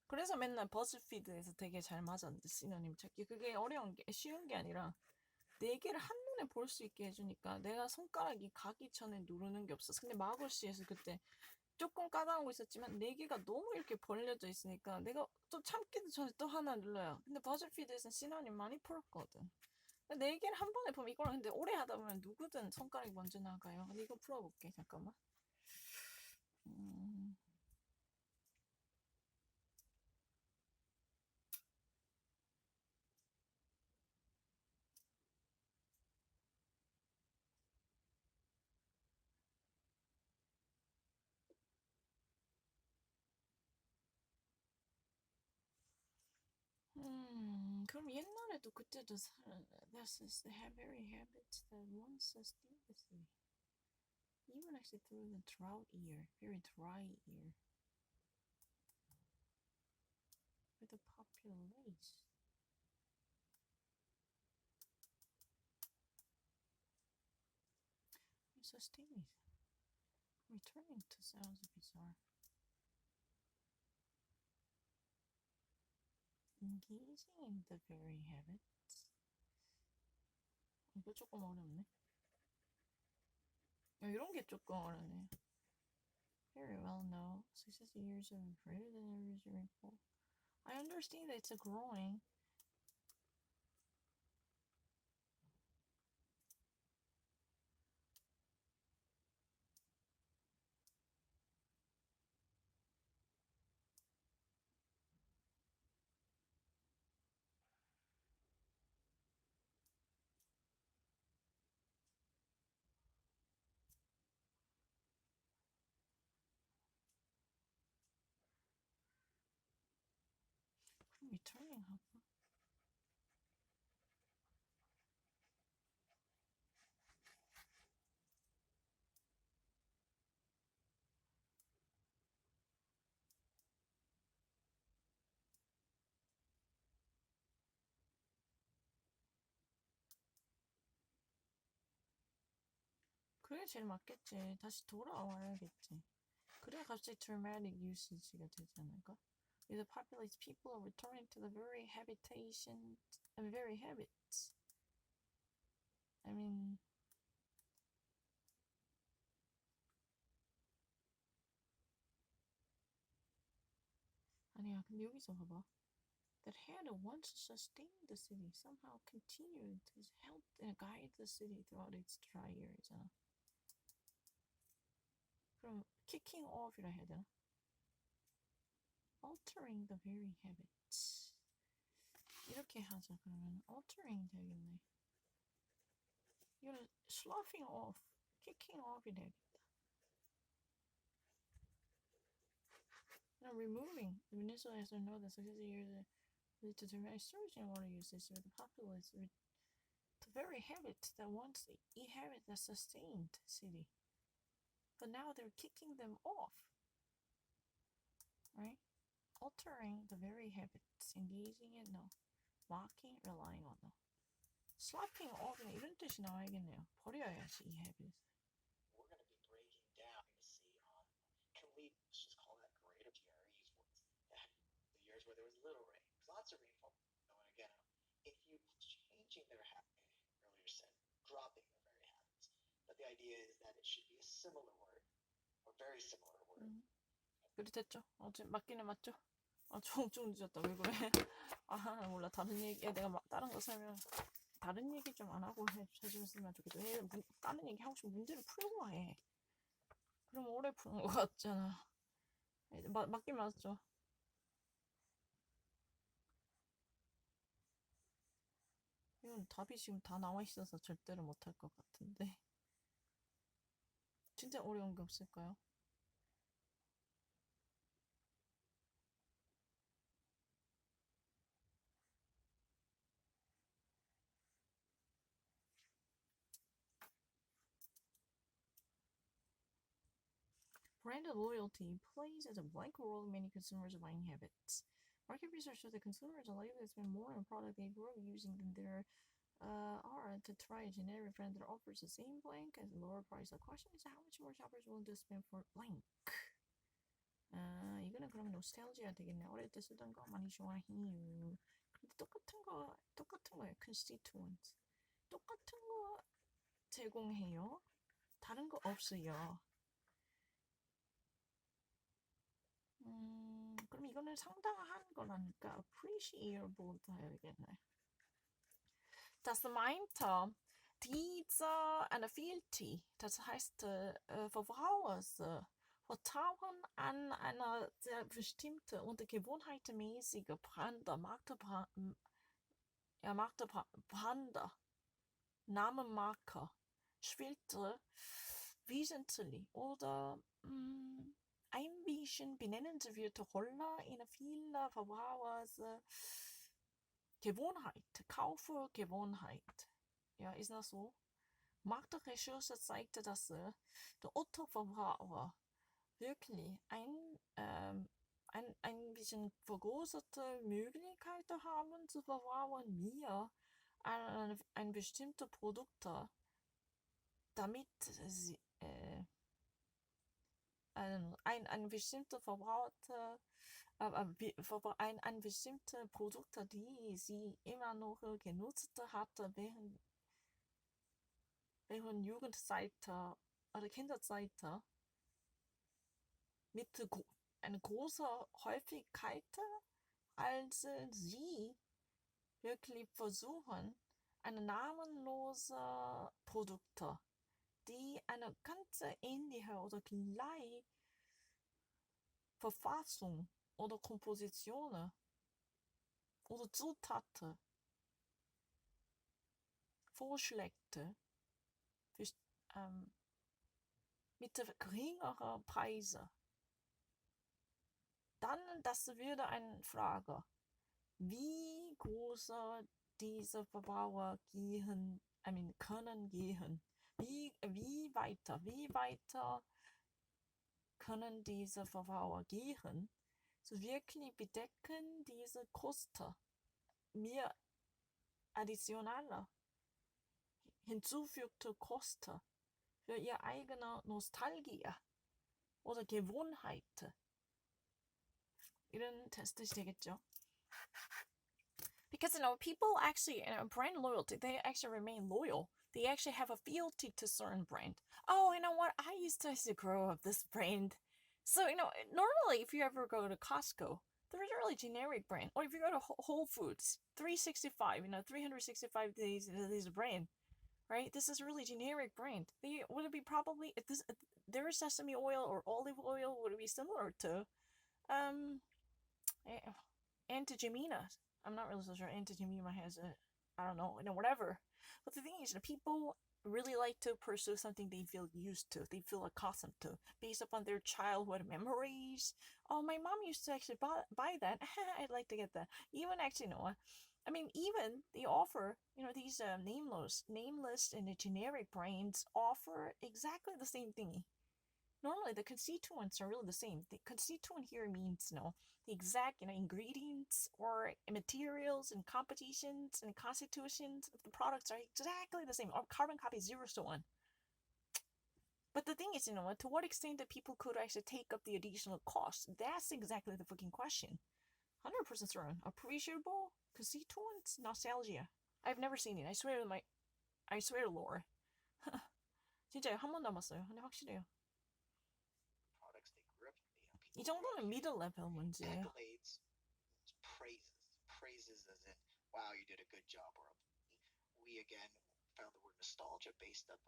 그래서 맨날 버즈피드에서 되게 잘 맞았는데 시노님 찾기. 그게 쉬운 게 아니라 4개를 한눈에 볼 수 있게 해주니까 내가 손가락이 가기 전에 누르는 게 없었어. 근데 마고씨에서 그때 조금 까다로운 거 있었지만 4개가 너무 이렇게 벌려져 있으니까 내가 또 참기도 전에 또 하나 눌러요. 근데 버즈피드에서는 시노님 많이 풀었거든. 4개를 한 번에 보면 이거는 근데 오래 하다 보면 누구든 손가락이 먼저 나가요. 근데 이거 풀어볼게. 잠깐만. 그럼 옛날에도 그때도 this is the very habit that once sustained the city. Even actually through the drought year, very dry year, with the population. Sustaining. Returning to sounds bizarre. Engaging in the very habits. 이거 조금 어렵네. 이런 게 조금 어렵네. Very well known. 60 years of greater than average rainfall. I understand that it's a growing. Returning 할까? 그게 제일 맞겠지. 다시 돌아와야겠지. 그래야 갑자기 dramatic usage가 되지 않을까? If the populated people are returning to the very habitation and very habits. I mean, 아니야. 근데 여기서 봐봐. That had once sustained the city somehow continued to help and guide the city throughout its dry year잖아. 그럼 kicking off이라 해야 되나? Altering the very habits. 이렇게 하자. 그러면 altering 되겠네. 이거는 sloughing off, kicking off이 되겠다. Now removing. The Venezuela has known that successive years lead to dramatic surge in water usage with the populace with the very habits that once inhabit the sustained city. But now they're kicking them off. Right? Altering the very habits, engaging in no, mocking, relying on no. Sloughing off 이런 뜻이 나와야겠네요. 버려야지 이 habits. We're going to be breaking down to see on, can we, let's just call that greater GREs, the years where there was little rain. There's lots of rainfall. And again, if you changing their habit, earlier said, dropping their very habits. But the idea is that it should be a similar word, or very similar word. 그래 됐죠? 어제 맞기는 맞죠? 아, 좀 늦었다. 왜 그래? 아, 몰라. 다른 얘기, 내가 다른 거 설명, 다른 얘기 좀 안 하고 해줬으면 좋겠다. 다른 얘기 하고 싶으면 문제를 풀고 해. 그럼 오래 푸는 거 같잖아. 맞긴 맞죠? 이건 답이 지금 다 나와 있어서 절대로 못할 것 같은데. 진짜 어려운 게 없을까요? Brand loyalty plays as a blanket role in many consumers' buying habits. Market research shows that consumers are likely to spend more on a product they grew up using than there are to try a generic brand that offers the same blank at a lower price. The question is how much more shoppers willing to spend for blank? 이거는 그러면 노스텔지아 되겠네. 어릴 때 쓰던 거 많이 좋아해요. 근데 똑같은 거예요. constituents. 똑같은 거 제공해요. 다른 거 없어요. 그럼 이거는 상당한 거라니까 appreciable 해야겠네. Das meinte diese eine Vielty, das heißt Verbraucher vertrauen an eine sehr bestimmte und gewohnheitsmäßige Namenmarke spielte wesentlich oder Einmischen benennenswerte Rolle in vielen Verbrauchers Gewohnheit, Kaufgewohnheit. Ja, ist das so? Marktrecherche zeigte, dass der Otto-Verbraucher wirklich ein bisschen vergrößerte Möglichkeiten haben zu verbrauchen, wir ein bestimmte Produkt, damit sie ein bestimmter Verbraucher ein bestimmte Produkte, die sie immer noch genutzt hatte während Jugendzeit oder Kinderzeit mit einer großen Häufigkeit, als sie wirklich versuchen, eine namenlose Produkte, die eine ganz ähnliche oder gleiche Verfassung oder Kompositionen oder Zutaten vorschlägt, mit geringeren Preisen. Dann, das würde eine Frage, wie groß diese Verbraucher können gehen. Wie weiter können diese Verbraucher gehen, so wirklich bedecken diese Kosten mehr additionale hinzufügte Kosten für ihre eigene Nostalgie oder Gewohnheit. 이런 테스트 되겠죠. Because people actually, brand loyalty, they actually remain loyal. They actually have a fealty to certain brand. Oh, you know what? I used to grow up this brand. So, normally if you ever go to Costco, they're really generic brand. Or if you go to Whole Foods, 365, 365 days is a brand, right? This is really generic brand. Would it be probably, if their sesame oil or olive oil would it be similar to, Aunt Jemima. I'm not really so sure Aunt Jemima has I don't know, whatever. But the thing is, people really like to pursue something they feel used to, they feel accustomed to, based upon their childhood memories. Oh, my mom used to actually buy that. I'd like to get that. Even actually, even they offer, these nameless and generic brands offer exactly the same thing. Normally, the constituents are really the same. The constituent here means, the exact, ingredients or materials and compositions and constitutions of the products are exactly the same. Or carbon copy 0 to 1. But the thing is, to what extent that people could actually take up the additional cost? That's exactly the fucking question. 100% certain. Appreciable constituents, nostalgia. I've never seen it. I swear to Lord. 진짜요. 한 번도 안 봤어요. 근데 확실해요. Products they grew up in. 이 정도는 middle level 문제예요. Accolades, praises as in, wow, you did a good job. Or we again found the word nostalgia based on the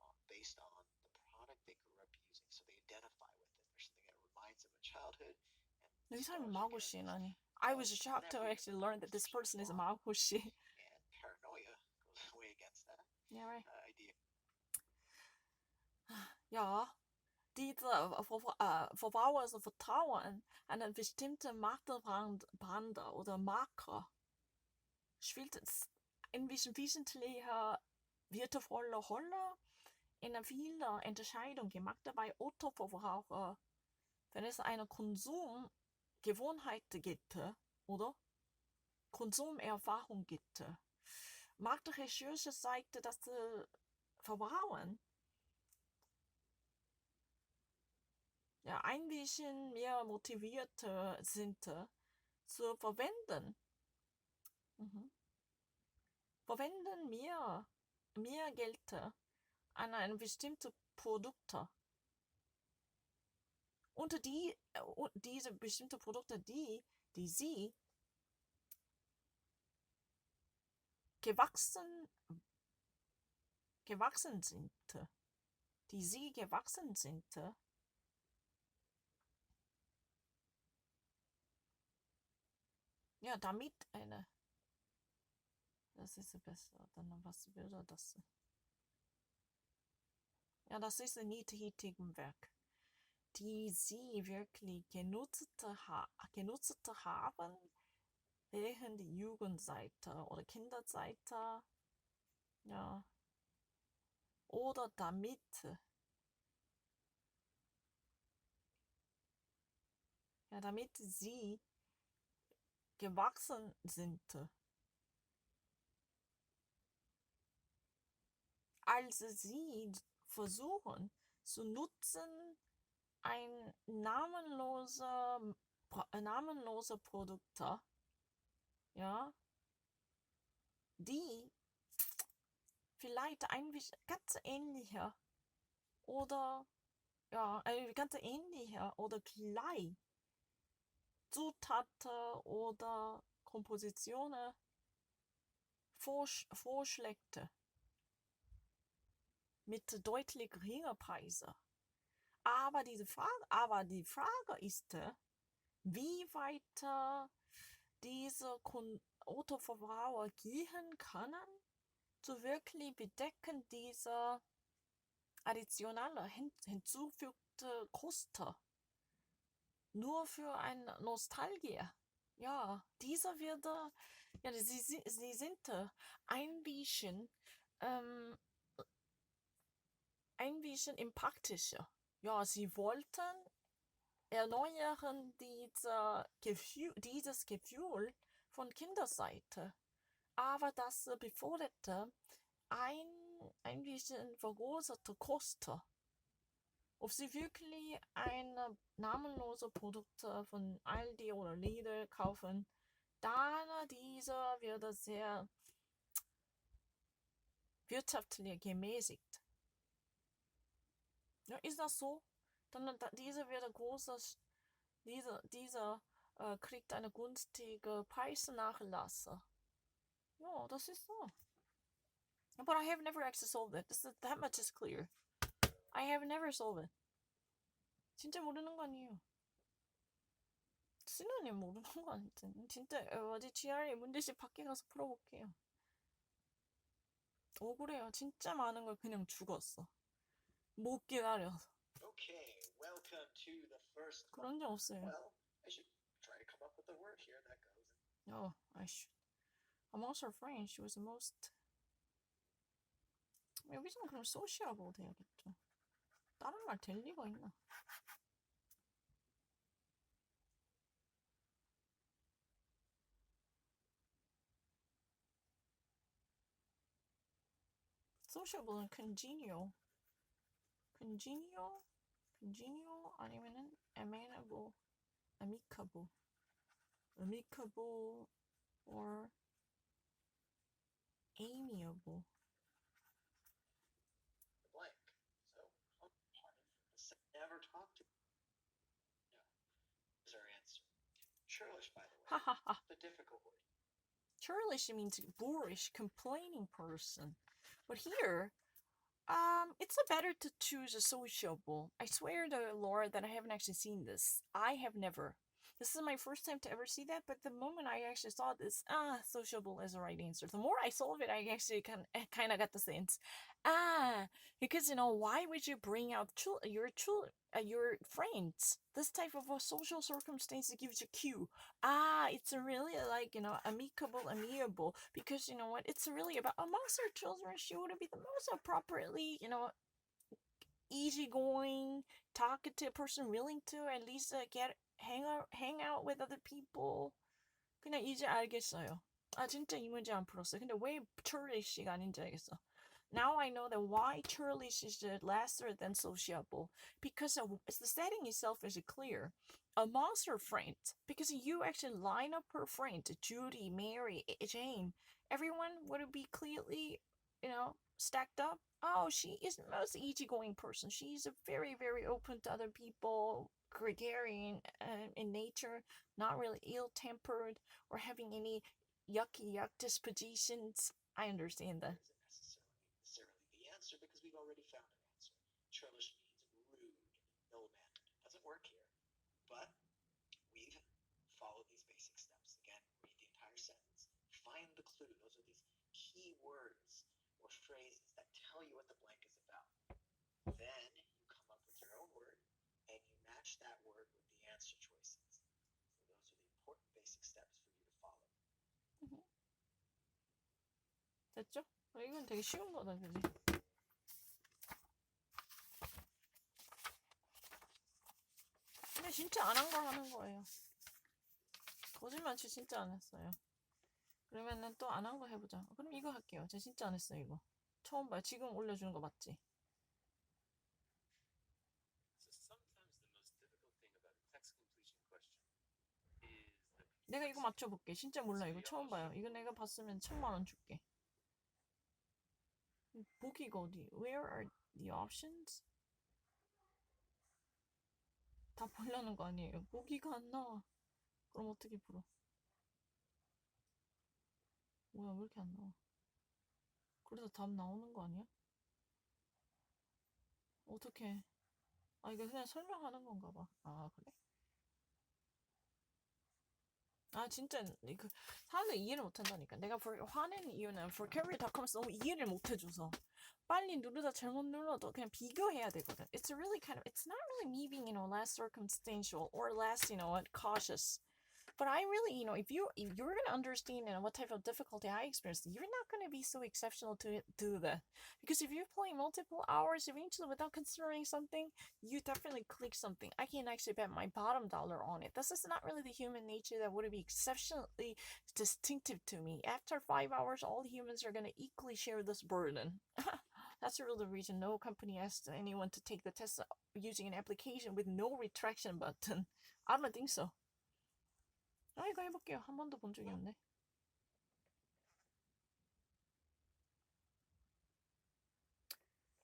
product they grew up using, so they identify with it. There's something that reminds them of childhood. 이 사람이 마고씨라니. I was shocked to actually learn that this person is a magoshi. And paranoia goes way against that Yeah, right. idea. Ja, diese Verbraucher vertrauen eine bestimmte Markenbrand oder Marke spielt ein wesentlicher wertvolle Rolle in vielen Entscheidungen gemacht bei Autoverbraucher, wenn es eine Konsumgewohnheit gibt, oder Konsumerfahrung gibt. Marktrecherche zeigte, dass Verbraucher ein bisschen mehr motiviert sind zu verwenden. Verwenden mehr Geld an ein bestimmtes Produkt. Und diese bestimmten Produkte, die sie gewachsen sind, ja, damit das ist besser, dann was würde das? Ja, das ist ein niedrigen Werk, die sie wirklich genutzt haben während der Jugendzeit oder Kinderzeit, ja, oder damit. Ja, damit sie gewachsen sind. Als sie versuchen zu nutzen, ein namenlose Produkte, ja, die vielleicht ein ganz ähnlicher oder ja, ganz ähnlicher oder gleich Zutaten oder Kompositionen vorschlägt mit deutlich geringer Preise. Aber die Frage ist, wie weit diese Autoverbraucher gehen können, zu wirklich bedecken diese additionelle hinzufügte Kosten. Nur für eine Nostalgie. Ja, dieser wird, ja, sie sind ein bisschen empathischer. Ja, sie wollten erneuern dieses Gefühl von Kinderseite. Aber das beförderte ein bisschen vergrößerte Kosten. Ob sie wirklich ein namenlose Produkte von Aldi oder Lidl kaufen, dann dieser wird sehr wirtschaftlich gemäßigt. Ja, ist das so? Dann dieser wird dieser kriegt eine günstige Preisnachlass. Ja, das ist so. But I have never actually solved it. That much is clear. I have never solved it. 진짜 모르는 거 아니에요. 신우님 모르는 거 아니지. 진짜 어디 GRE 문제집 밖에 가서 풀어볼게요. 억울해요. 진짜 많은 걸 그냥 죽었어. 못 기다려서. Okay, welcome to the first. 그런 적 없어요. Well, I should try to come up with a word here that goes. Oh, I should. Amongst her friends, she was the most. 여기서는 그럼 sociable 돼야겠죠. 다른 말 될 리가 있나? sociable은 congenial 아니면은 amenable, amicable or amiable. Blank. So, never talked to. Yeah. Is our answer. Churlish, by the way. Ha ha ha. The difficult word. Churlish means boorish, complaining person. But here, it's better to choose a sociable. I swear to Lord that I haven't actually seen this. I have never. This is my first time to ever see that, but the moment I actually saw this, sociable is the right answer. The more I solve it, I actually kind of got the sense. Because, why would you bring out your friends? This type of a social circumstance gives you cue. It's really like, amiable. Because, you know what? It's really about, amongst our children, she would be the most appropriately, easygoing, talkative person, willing to at least hang out with other people. 그냥 이제 알겠어요. 진짜 이 문제 안 풀었어요. 근데 왜 churlish가 아닌지 알겠어. Now I know that why churlish is lesser than sociable. Because the setting itself is clear. Amongst her friends, because you actually line up her friends, Judy, Mary, Jane, everyone would be clearly, stacked up. Oh, she is the most easygoing person. She's very, very open to other people, gregarious in nature, not really ill-tempered or having any yucky dispositions. I understand that. Isn't necessarily the answer because we've already found an answer. Churlish means rude, ill-mannered. Doesn't work here. But we've followed these basic steps. Again, read the entire sentence. Find the clue. Those are these key words or phrases that tell you what the blank is about. Then you come up with your own word and you match that word with the answer choices. So those are the important basic steps for you to follow. 됐죠? 이건 되게 쉬운 거다, 그지? 진짜 안 한 거 하는 거예요. 거짓말치 진짜 안 했어요. 그러면은 또 안 한 거 해보자. 그럼 이거 할게요. 제가 진짜 안 했어요, 이거. 처음 봐요. 지금 올려주는 거 맞지? 내가 이거 맞춰볼게. 진짜 몰라. 이거 처음 봐요. 이거 내가 봤으면 1000만원 줄게. 보기가 어디? Where are the options? 다 보려는 거 아니에요. 보기가 안 나와. 그럼 어떻게 풀어? 뭐야, 왜 이렇게 안 나와? 그래서 답 나오는 거 아니야? 어떻게? 아, 이거 그냥 설명하는 건가 봐. 아, 그래? 아, 진짜 그 사람들 이해를 못한다니까. 내가 화내는 이유는 vocabulary.com에서 너무 이해를 못해줘서 빨리 누르다 잘못 눌러도 그냥 비교해야 되거든. It's really kind of, it's not really me being, less circumstantial or less, cautious. But I really, if you're gonna understand, what type of difficulty I experienced, you're not gonna be so exceptional to do that. Because if you're playing multiple hours eventually without considering something, you definitely click something. I can actually bet my bottom dollar on it. This is not really the human nature that would be exceptionally distinctive to me. After 5 hours, all humans are gonna equally share this burden. That's really the reason no company asked anyone to take the test using an application with no retraction button. I don't think so. 아, 이거 해볼게요. 한 번도 본 적이 없네.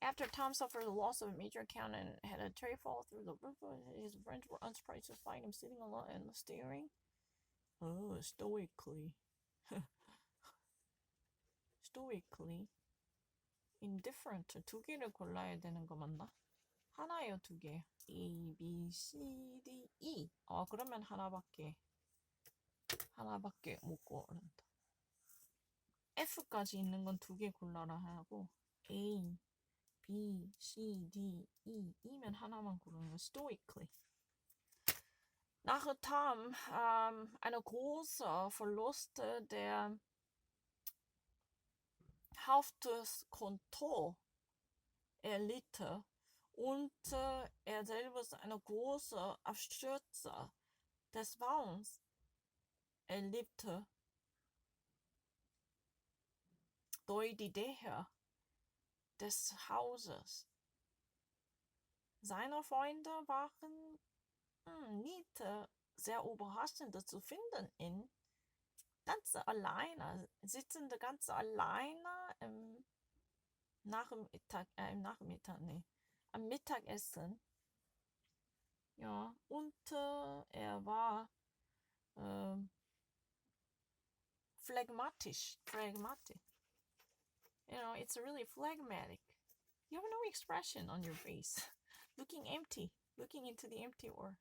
After Tom suffered the loss of a major account and had a tree fall through the roof, his friends were unsurprised to find him sitting alone and staring. Oh, stoically. stoically. indifferent. 두 개를 골라야 되는 거 맞나? 하나예요, 두 개. A, B, C, D, E. 그러면 하나밖에 못 고른다. F까지 있는 건 두 개 골라라 하고 A, B, C, D, E. E면 하나만 고르는 거. Stoically. Nach Tom eine große Verlust der Haftungskonto erlitt und er selbst eine große Abstürze des Wagens erlebte. Durch die Dächer des Hauses. Seine Freunde waren nicht sehr überraschend zu finden, ganz alleine, sitzende ganz alleine am Mittagessen. Ja, und er war phlegmatisch. It's really phlegmatic. You have no expression on your face. Looking empty. Looking into the empty or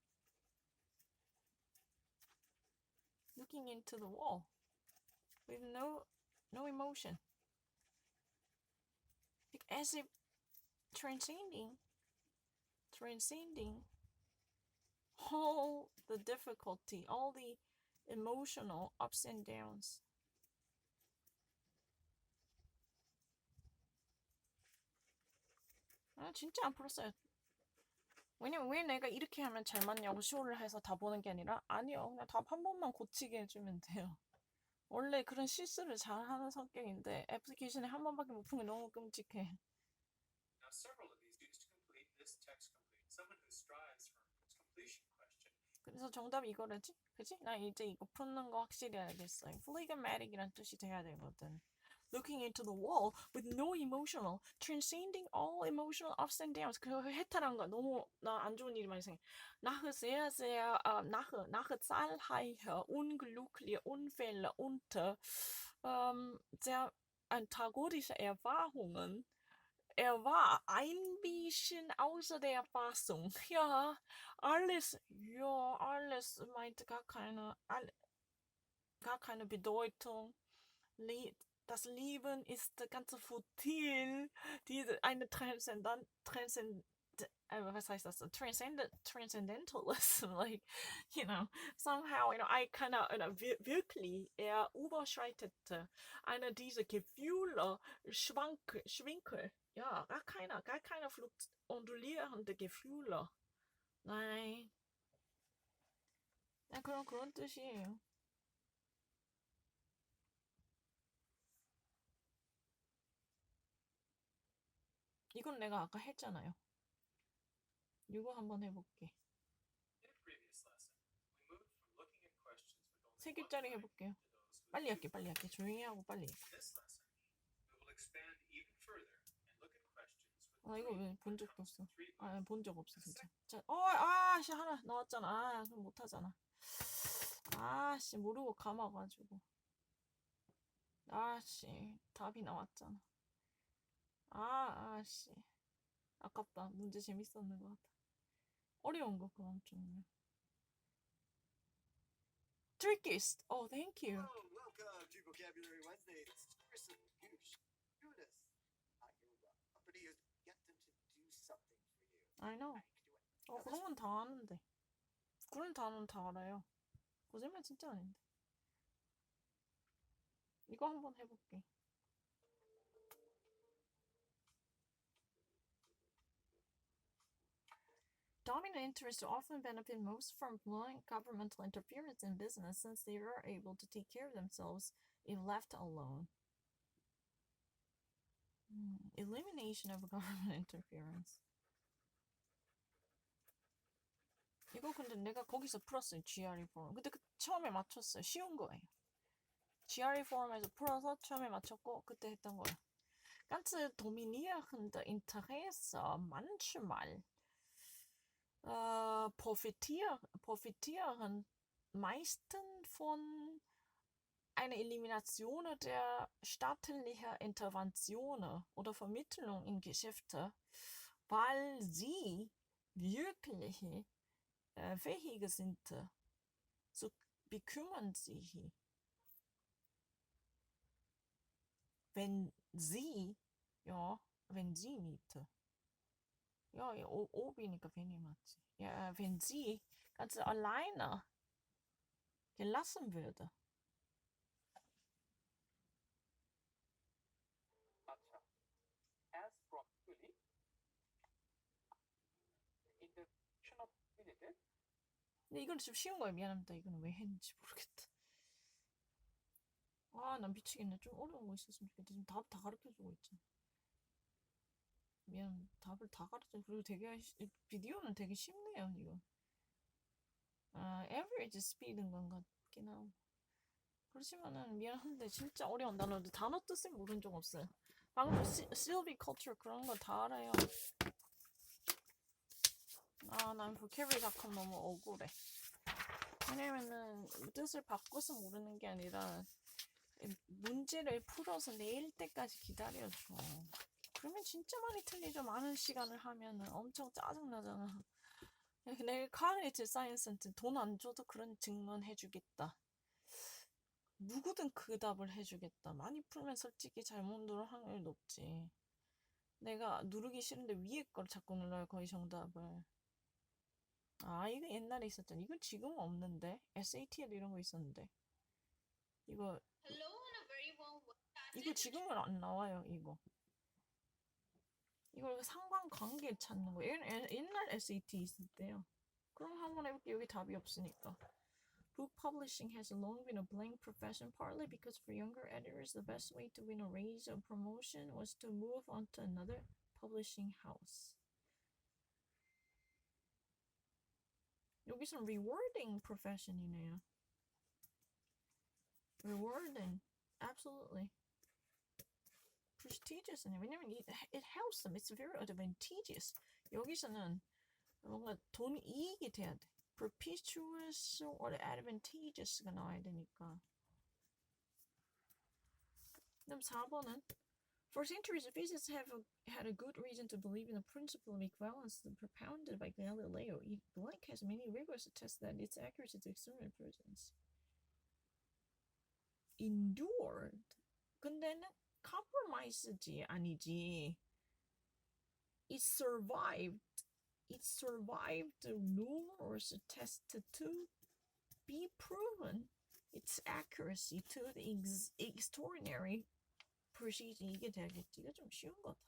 looking into the wall with no emotion. As if transcending all the difficulty, all the emotional ups and downs. 진짜 안 풀었어요. 왜냐면 왜 내가 이렇게 하면 잘 맞냐고 쇼를 해서 다 보는 게 아니라 아니요. 그냥 답 한 번만 고치게 해주면 돼요. 원래 그런 실수를 잘하는 성격인데 애플리케이션에 한 번밖에 못 푼 게 너무 끔찍해. Now several of these used to complete this text complete. Someone who strives for completion question. 그래서 정답이 이거라지? 그치? 나 이제 이거 푸는 거 확실히 알겠어요. phlegmatic이란 뜻이 돼야 되거든. Looking into the wall with no emotional, transcending all emotional ups and downs. 그 해탈한 거 너무 나 안 좋은 일이 많이 생겨. Nach zahlreicher unglücklicher Unfälle und sehr antagonische Erfahrungen. Er war ein bisschen außer der Fassung. Ja, alles meinte gar keine Bedeutung. Das Leben ist ganz futil. Was heißt das? Transcendentalism. Like, somehow, I kind of, wirklich, überschreitete einer dieser Gefühle, Schwinkel. Ja, gar keine ondulierende Gefühle. Nein. 아, 그럼 그런 뜻이에요. 이건 내가 아까 했잖아요. 이거 한번 해볼게. In a previous lesson, we moved from looking at questions with only 세 one 개짜리 blank 해볼게요. to those with 빨리 two 할게, 빨리 할게. 조용히 하고 빨리. In this lesson, we will expand even further and look at questions with 아, 이거 three 왜 본 적도 comes 없어. with three 아, blanks. 본 적 없어, 진짜. 자, 아씨, 하나 나왔잖아. 아, 그럼 못하잖아. 아씨, 모르고 감아가지고. 아씨, 답이 나왔잖아. 아씨. 아깝다. 문제 재밌었는 것 같아. 어려운 거, 그럼 좀. Trickiest. Oh, thank you. Hello, welcome to Vocabulary Wednesday. This is Chris and Goosh. Goodness. Your company is get them to do something for you. I know. You can do it. 그런 건 다 아는데. 그런 단어는 다 알아요. 거짓말 진짜 아닌데. 이거 한번 해볼게. Dominant interests often benefit most from blunt governmental interference in business since they are able to take care of themselves if left alone. Elimination of government interference. 이거 근데 내가 거기서 풀었어요. GRE 포럼. 근데 처음에 맞췄어요. 쉬운 거예요. GRE 포럼에서 풀어서 처음에 맞췄고 그때 했던 거예요. Ganze dominierende Interesse manchmal profitieren meisten von einer Elimination der staatlichen Interventionen oder Vermittlung in Geschäfte, weil sie wirklich fähig sind, so bekümmern sich. Wenn sie nicht. Ja, Obi니까 괜히 맞지. Ja, wenn sie ganz alleine gelassen würde. 아차. As from fully in the function of minute. 근데 이건 좀 쉬운 거야. 미안합니다. 이거는 왜 했는지 모르겠다. 아, 난 미치겠네. 좀 어려운 거 있었으면 좋겠다. 지금 답 다 가르쳐주고 있잖아. 미안, 답을 다 가르쳐. 그리고 되게 비디오는 되게 쉽네요. 이거. average speed인 건 같긴 하고. 그렇지만은 미안한데 진짜 어려운 단어들 단어 뜻을 모른 적 없어요. 방금 silviculture 그런 거 다 알아요. 난 vocabulary.com 너무 억울해. 왜냐면은 뜻을 바꿔서 모르는 게 아니라 문제를 풀어서 내일 때까지 기다려줘. 그러면 진짜 많이 틀리죠. 많은 시간을 하면은 엄청 짜증나잖아. 내가 cognitive science한테 돈 안 줘도 그런 증론 해주겠다. 누구든 그 답을 해주겠다. 많이 풀면 솔직히 잘못 누를 확률이 높지. 내가 누르기 싫은데 위에 걸 자꾸 눌러요. 거의 정답을. 이거 옛날에 있었잖아. 이건 지금은 없는데. SAT에도 이런 거 있었는데. 이거 지금은 안 나와요. 이걸 상관관계 찾는 거. 옛날 SAT 있을 때요. 그럼 한번 해볼게요. 여기 답이 없으니까. Book publishing has long been a blank profession, partly because for younger editors, the best way to win a raise or promotion was to move on to another publishing house. 여기서는 rewarding profession이네요. Rewarding, absolutely. Prestigious네. 왜냐면 it helps them. It's very advantageous. 여기서는 뭔가 돈 이익이 돼야 돼. Propitious or advantageous가 나와야 되니까. 그럼 4번은 For centuries, physicists have had a good reason to believe in the principle of equivalence propounded by Galileo. Blank has many rigorous tests that its accuracy is extremely present. Endured. 근데는 compromise지 아니지. It survived numerous tests to be proven its accuracy to the extraordinary precision. 이게 되겠지. 이거 좀 쉬운 거다.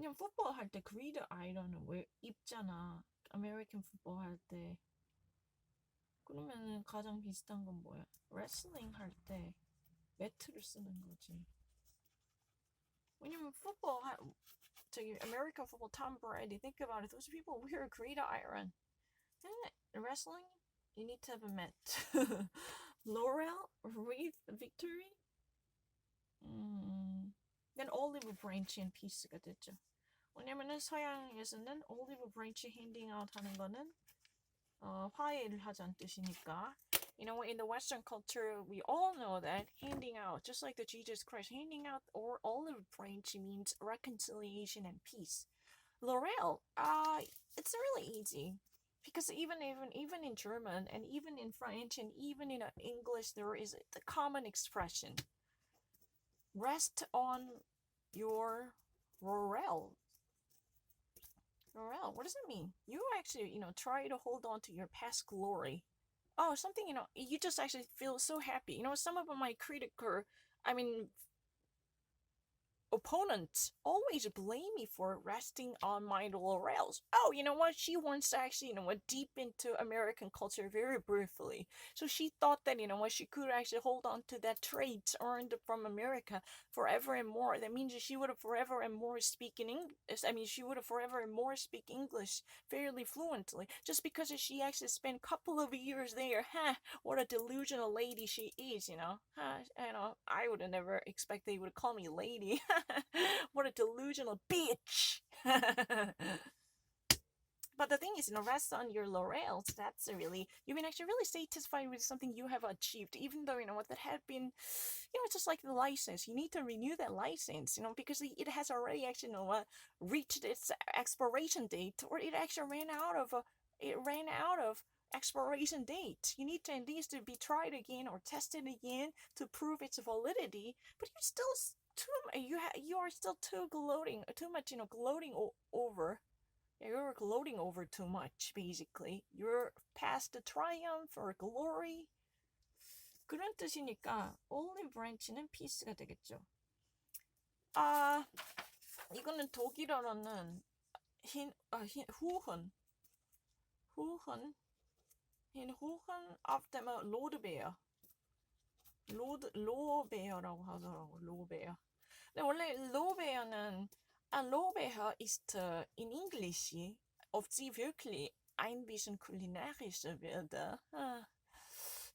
왜냐면 풋볼 할 때 그리드 아이런은 왜 입잖아. 아메리칸 풋볼 할 때. 그러면은 가장 비슷한 건 뭐야? 레슬링 할 때 매트를 쓰는 거지. 왜냐면 풋볼 저기 American football, Tom Brady, think about it. Those people wear a great iron. Then wrestling, you need to have a mat. Laurel, wreath, victory. Then olive branch and piece가 됐죠. 왜냐면은 서양에서는 olive branch handing out 하는 거는 화해를 하자는 뜻이니까. You know, in the Western culture, we all know that handing out, just like the Jesus Christ, handing out or olive branch means reconciliation and peace. Laurel, it's really easy because even in German and even in French and even in English, there is the common expression. Rest on your laurel. Laurel, what does it mean? You actually, try to hold on to your past glory. Oh, something, you just actually feel so happy. Some of my opponents always blame me for resting on my laurels. Oh, you know what? She wants to actually, deep into American culture very briefly. So she thought that, she could actually hold on to that trait earned from America forever and more. That means she would have forever and more she would have forever and more speak English fairly fluently. Just because she actually spent a couple of years there. What a delusional lady she is, I would have never expected they would call me lady. What a delusional bitch. But the thing is, rest on your laurels. That's you've been actually really satisfied with something you have achieved, even though, that had been, it's just like the license. You need to renew that license, because it has already actually, reached its expiration date, or it actually ran out of expiration date. You need to at least be tried again or tested again to prove its validity, but you're still you are still too much, gloating over. You're gloating over too much, basically. You're past the triumph or glory. 그런 뜻이니까 olive branch는 piece가 되겠죠. 이거는 독일어로는 후흔 of them 로드베어. 로베어라고 하더라고. 로베어. 근데 원래 로베어는 Lobeher ist in English oft sie wirklich ein bisschen kulinarischer werde.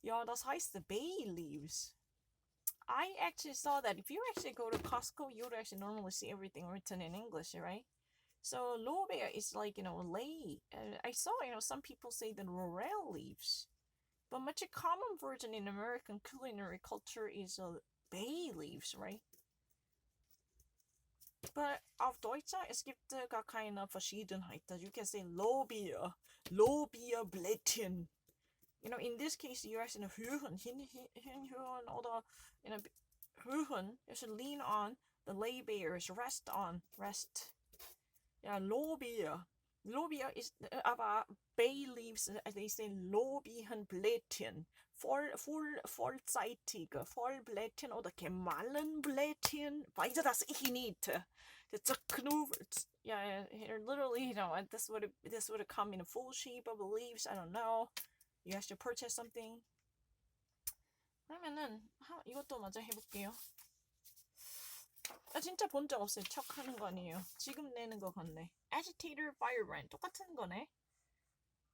Ja, das heißt bay leaves. I actually saw that if you actually go to Costco, you would actually normally see everything written in English, right? So Lobeher is like, lay. I saw, some people say the laurel leaves. But much a common version in American culinary culture is bay leaves, right? But auf Deutsch, es gibt gar keine Verschiedenheit. You can say Lorbeerblättchen. In this case, you're actually hinhören oder hören. You should lean on the lay bears, rest. Yeah, Lorbeer. Lorbeer is aber bay leaves, they say Lorbeerblättchen. Vollzeitige Vollblättchen oder Gemahlblättchen. Weiter das ich nicht. Yeah, literally, this would have come in a full shape of leaves. I don't know. You have to purchase something. 그러면은 이것도 먼저 해볼게요. 진짜 본 적 없어요. 척 하는 거 아니에요. 지금 내는 거 같네. Agitator, Firebrand 똑같은 거네.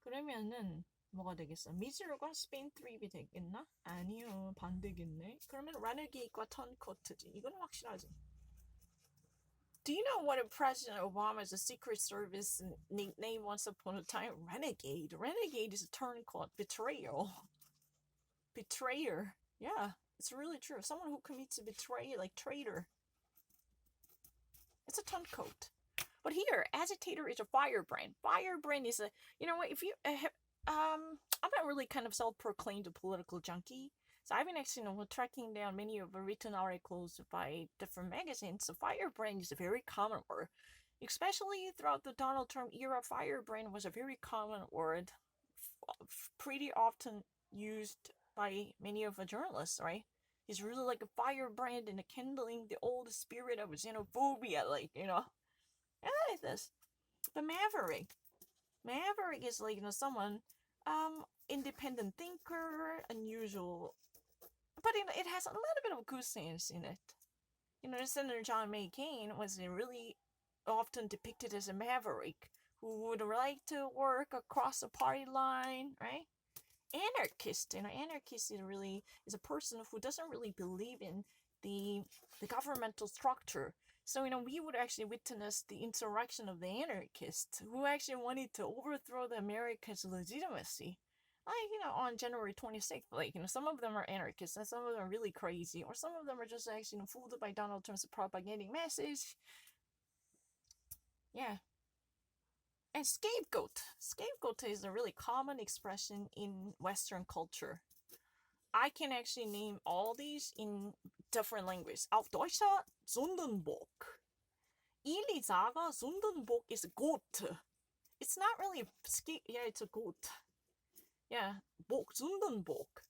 그러면은 뭐가 되겠어? 미즈루가 스페인 트립이 되겠나? 아니요, 반대겠네. 그러면 Renegade과 턴코트지. 이거는 확실하지. Do you know what President Obama's Secret Service nickname once upon a time? Renegade. Renegade is a turncoat. Betrayal. Betrayer. Yeah, it's really true. Someone who commits a betrayal, like traitor. It's a turncoat. But here, agitator is a firebrand. Firebrand is a, if you I'm not really kind of self-proclaimed a political junkie. So I've been actually, tracking down many of the written articles by different magazines. So firebrand is a very common word. Especially throughout the Donald Trump era, firebrand was a very common word. Pretty often used by many of the journalists, right? He's really like a firebrand and kindling the old spirit of xenophobia, And I like this. The maverick. Maverick is like, someone, independent thinker, unusual, but it has a little bit of goose sense in it. Senator John McCain was really often depicted as a maverick who would like to work across the party line, right? Anarchist, anarchist is a person who doesn't really believe in the governmental structure. So, we would actually witness the insurrection of the anarchists who actually wanted to overthrow the America's legitimacy. Like, on January 26th, like, some of them are anarchists and some of them are really crazy, or some of them are just actually fooled by Donald Trump's propaganda message. Yeah. And scapegoat. Scapegoat is a really common expression in Western culture. I can actually name all these in different languages. Auf Deutsch, Sündenbock. Ilizaga Sündenbock is goat. It's not really yeah, it's a goat. Yeah, Bock, Sündenbock.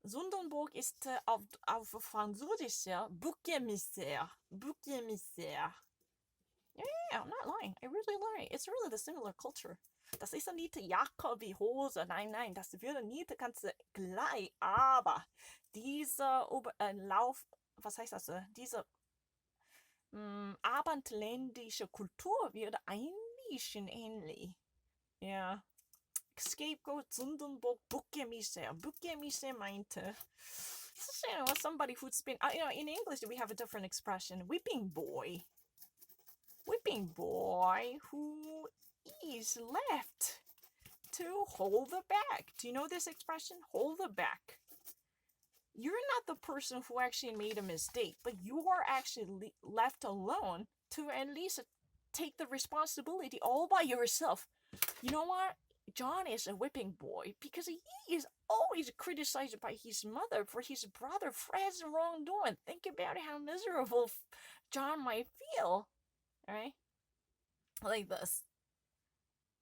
Sündenbock ist auf Französisch Bouc émissaire. Bouc émissaire. Yeah, I'm not lying. I really lie. It's really the similar culture. Das ist nicht Jakob wie Hose. Nein, das würde nicht ganz gleich. Aber dieser was heißt das? Diese abendländische Kultur wird ein bisschen ähnlich. Ja. Scapegoat, Sündenbock, Bouc émissaire. Bouc émissaire meinte, somebody who's been, in English we have a different expression, whipping boy who is left to hold the bag. Do you know this expression? Hold the bag. You're not the person who actually made a mistake, but you are actually left alone to at least take the responsibility all by yourself. You know what? John is a whipping boy because he is always criticized by his mother for his brother Fred's wrongdoing. Think about how miserable John might feel. Right? Like this.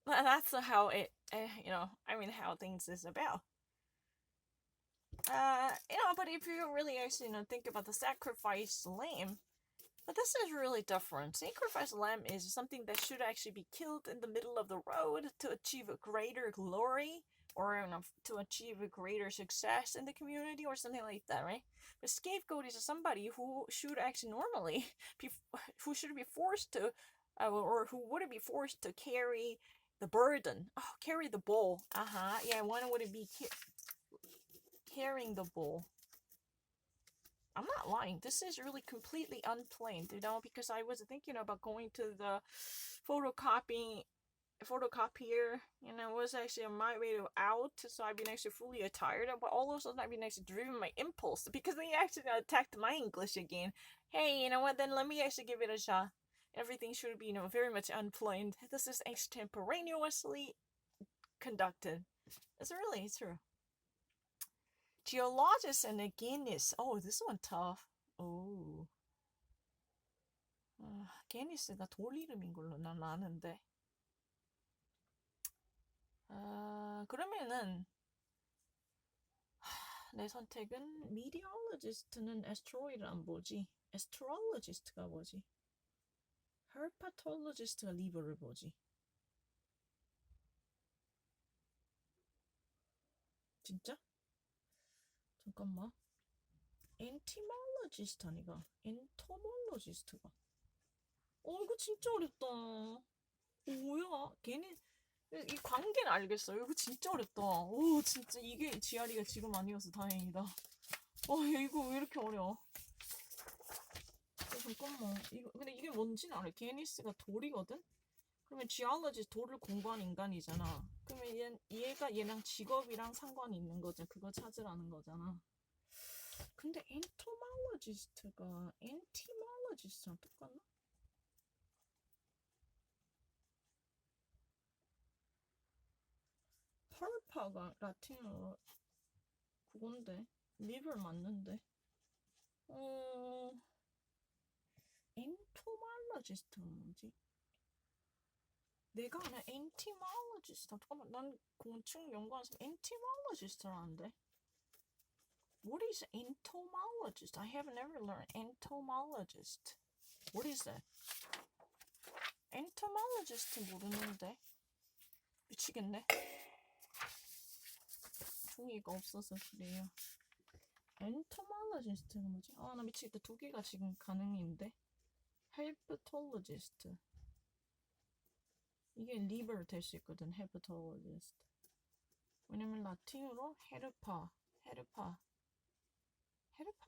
That's how it, how things is about. But if you really actually, think about the sacrifice lamb, but this is really different. Sacrifice lamb is something that should actually be killed in the middle of the road to achieve a greater glory, or to achieve a greater success in the community, or something like that, right? But scapegoat is somebody who should actually normally who should be forced to, or who wouldn't be forced to carry the burden. Oh, carry the bowl. Yeah, one would be carrying the bowl. I'm not lying. This is really completely unplanned, because I was thinking about going to the photocopier, I was actually on my way out, so I've been actually fully attired, but all of a sudden I've been actually driven by impulse, because they actually attacked my English again. Hey, you know what, then let me actually give it a shot. Everything should be, very much unplanned. This is extemporaneously conducted. It's really true. Geologist and Guinness. Oh, this one tough. Oh. Guinness가 돌 이름인 걸로 난 아는데. 그러면은 내 선택은 meteorologist는 asteroid를 안 보지. astrologist가 뭐지? herpetologist가 리버를 보지. 진짜? 잠깐만. entomologist 아니가? entomologist가. 이거 진짜 어렵다. 뭐야? 걔네 이 관계는 알겠어요. 이거 진짜 어렵다. 진짜 이게 GRE가 지금 아니어서 다행이다. 이거 왜 이렇게 어려워? 잠깐만. 근데 이게 뭔지는 알아. 게니스가 돌이거든? 그러면 geologist 돌을 공부한 인간이잖아. 그러면 얘가 얘랑 직업이랑 상관이 있는 거죠. 그거 찾으라는 거잖아. 근데 entomologist가 entomologist랑 똑같나? 펄파가 라틴어로 그건데 리벌 맞는데. entomologist가 뭐지? 내가 아는 entomologist. 잠깐만, 난 곤충 연구하는 사람 entomologist라는데. What is entomologist? I have never learned entomologist. What is that? entomologist 모르는데 미치겠네. 종이가 없어서 그래요. entomologist가 뭐지? 아, 나 미치겠다. 두 개가 지금 가능인데. herpetologist. 이게 liver 될 수 있거든. herpetologist. 왜냐면 라틴어로 헤르파가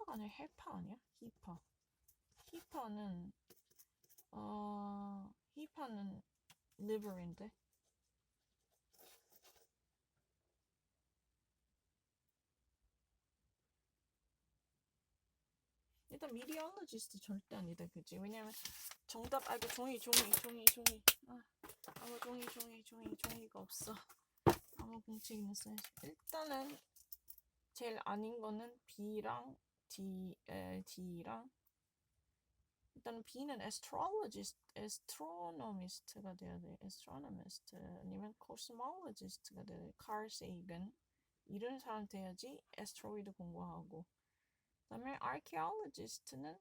아니라 헤파 아니야? 히파는 히파는 liver인데. 일단 미디어올로지스트 절대 아니다, 그지? 왜냐면 정답 알고 종이 종이가 없어. 아무 공책이나 써야지. 일단은 제일 아닌 거는 B랑 D랑 일단은 B는 astronomist가 돼야 돼. astronomist 아니면 cosmologist가 돼야 돼. Carl Sagan 이런 사람 돼야지 asteroid 공부하고. 그다음에 archaeologist는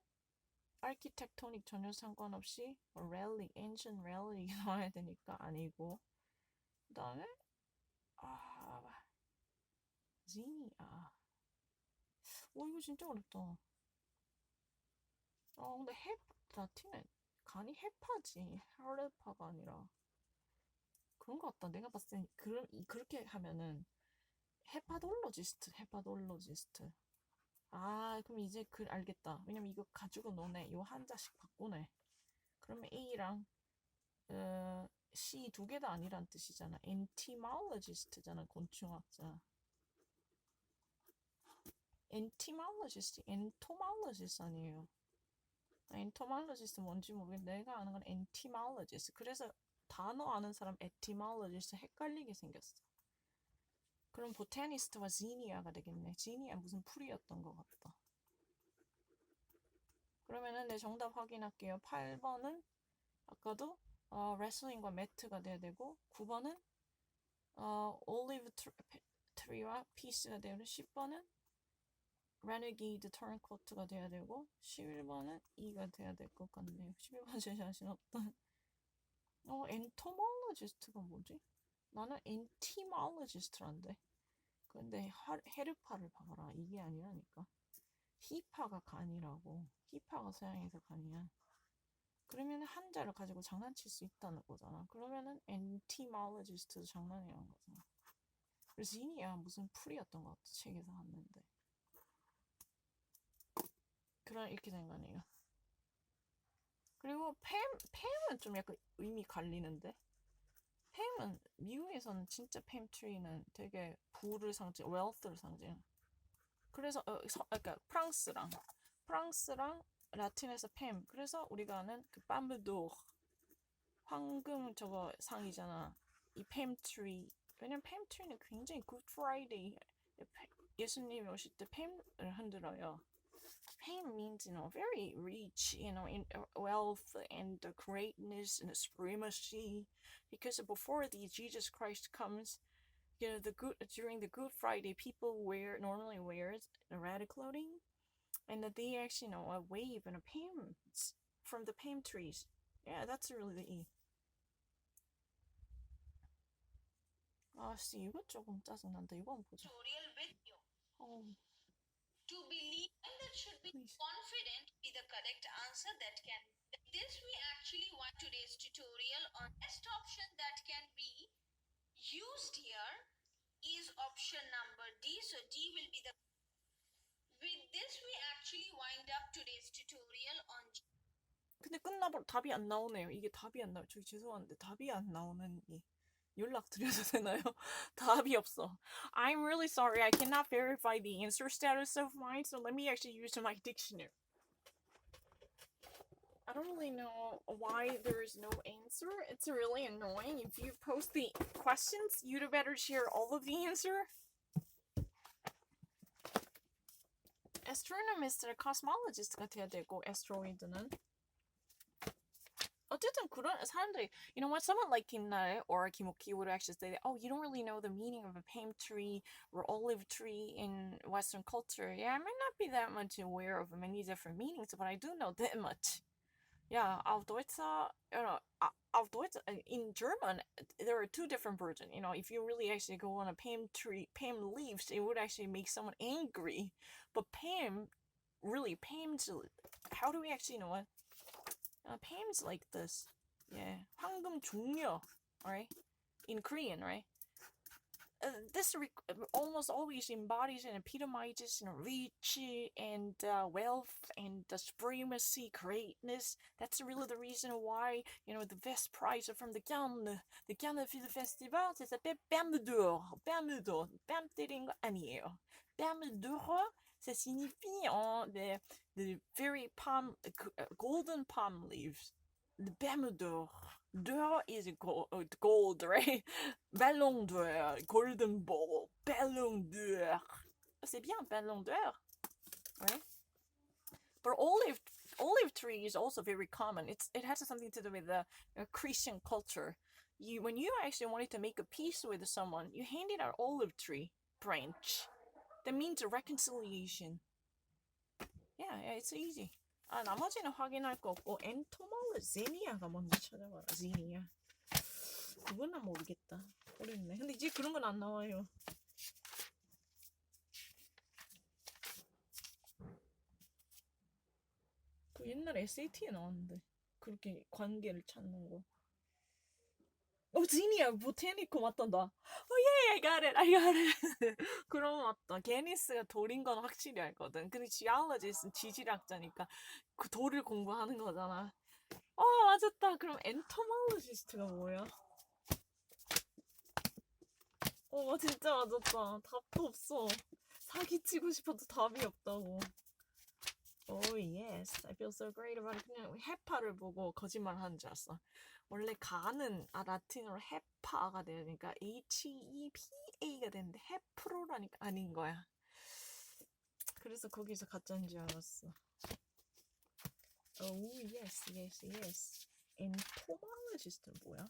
architectonic 전혀 상관없이 relic, ancient relic 나와야 되니까 아니고. 그다음에 지니아. 이거 진짜 어렵다. 근데 라틴에 간이 헤파지 헤르파가 아니라 그런 것 같다. 내가 봤을 땐 그렇게 하면은 헤파돌로지스트. 그럼 이제 알겠다. 왜냐면 이거 가지고 너네 요 한자씩 바꾸네. 그러면 A랑 C 두 개 다 아니란 뜻이잖아. entomologist잖아. 곤충학자. entomologist 아니에요. entomologist 뭔지 모르겠는데 내가 아는 건 entomologist. 그래서 단어 아는 사람 etymologist 헷갈리게 생겼어. 그럼 botanist와 zinnia가 되겠네. zinnia 무슨 풀이었던 것 같다. 그러면은 내 정답 확인할게요. 8번은 아까도 wrestling과 매트가 돼야 되고 9번은 olive tree와 piece가 돼야 되고 10번은 renegade turncoat가 돼야 되고 11번은 E가 돼야 될 것 같네요. 11번 제 자신 없다. entomologist가 뭐지? 나는 entomologist란데. 근데 헤르파를 봐라. 이게 아니라니까. 히파가 간이라고. 히파가 서양에서 간이야. 그러면 한자를 가지고 장난칠 수 있다는 거잖아. 그러면은 entomologist도 장난이란 거잖아. 그래서 지니아 무슨 풀이었던 것 같아. 책에서 봤는데. 그런 이렇게 된 거네요. 그리고 팸은 좀 약간 의미 갈리는데. 팸은 미국에서는 진짜 팸트리는 되게 부를 상징, 웰스를 상징. 그래서 그러니까 프랑스랑 라틴에서 팸. 그래서 우리가 아는 그 밤브도 황금 저거 상이잖아. 이 팸트리. 왜냐면 팸트리는 굉장히 굿 프라이데이 예수님이 오실 때 팸을 흔들어요. Fame means, very rich, in wealth and greatness and supremacy. Because before Jesus Christ comes, during the Good Friday, people normally wear red clothing, and they actually, wave and palms from the palm trees. Yeah, that's really the E. 이거 조금 짜증난다. 이거 한번 보자. Tutorial with you. To believe and that should be Please. confident be the correct answer that can. This we actually want today's tutorial on best option that can be used here is option number D. So D will be the. With this we actually wind up today's tutorial on. 근데 답이 안 나오네요. 이게 답이 안 나와요. 저기 죄송한데 답이 안 나오는 이. 연락 드려도 되나요? 답이 없어. I'm really sorry. I cannot verify the answer status of mine, so let me actually use my dictionary. I don't really know why there is no answer. It's really annoying. If you post the questions, you'd better share all of the answer. Astronomist랑 cosmologist가 돼야 되고, asteroid는. 어쨌든 그런 사람들이, you know what, someone like Kimnae or Kimoki would actually say that, you don't really know the meaning of a palm tree or olive tree in Western culture. Yeah, I might not be that much aware of many different meanings, but I do know that much. Yeah, auf Deutsch, auf Deutsch, in German, there are two different versions. You know, if you really actually go on a palm tree, palm leaves, it would actually make someone angry. But palm, really, palm's, how do we actually know it? Palm's like this. Yeah, 황금 종려, right? In Korean, right? This almost always embodies and epitomizes, you know, rich and wealth and the supremacy, greatness. That's really the reason why, you know, the best prize are from the Cannes Film Festival. Ça s'appelle Palme d'Or. Palme d'Or. 뺨 때린 거 아니에요. Palme d'Or, ça signifie the very golden palm leaves. The Palme d'Or. D'or is gold, right? Ballon d'Or, golden ball, Ballon d'Or. C'est bien, Ballon d'Or, right? But olive tree is also very common. It has something to do with the Christian culture. When you actually wanted to make a peace with someone, you handed an olive tree branch. That means a reconciliation. Yeah, it's easy. 나머지는 확인할 거 없고 엔토몰로지, 제니아가 먼저 찾아봐라. 제니아. 그거는 모르겠다. 어렵네. 근데 이제 그런 건 안 나와요. 그 옛날에 SAT에 나왔는데 그렇게 관계를 찾는 거. 지니아 보테니코 맞단다. I got it. 그럼 맞다. 게니스가 돌인 건 확실히 알거든. 근데 지올로지스는 지질학자니까 그 돌을 공부하는 거잖아. 맞았다. 그럼 엔토몰로지스트가 뭐야? 진짜 맞았다. 답도 없어. 사기치고 싶어도 답이 없다고. yes. I feel so great about it. 그냥 해파를 보고 거짓말 하는 줄 알았어. 원래 가는 라틴어로 해파가 되니까 HEPA가 되는데 해프로라니까 아닌 거야. 그래서 거기서 가짜인 줄 알았어. yes. 엔토몰로지스트는 뭐야?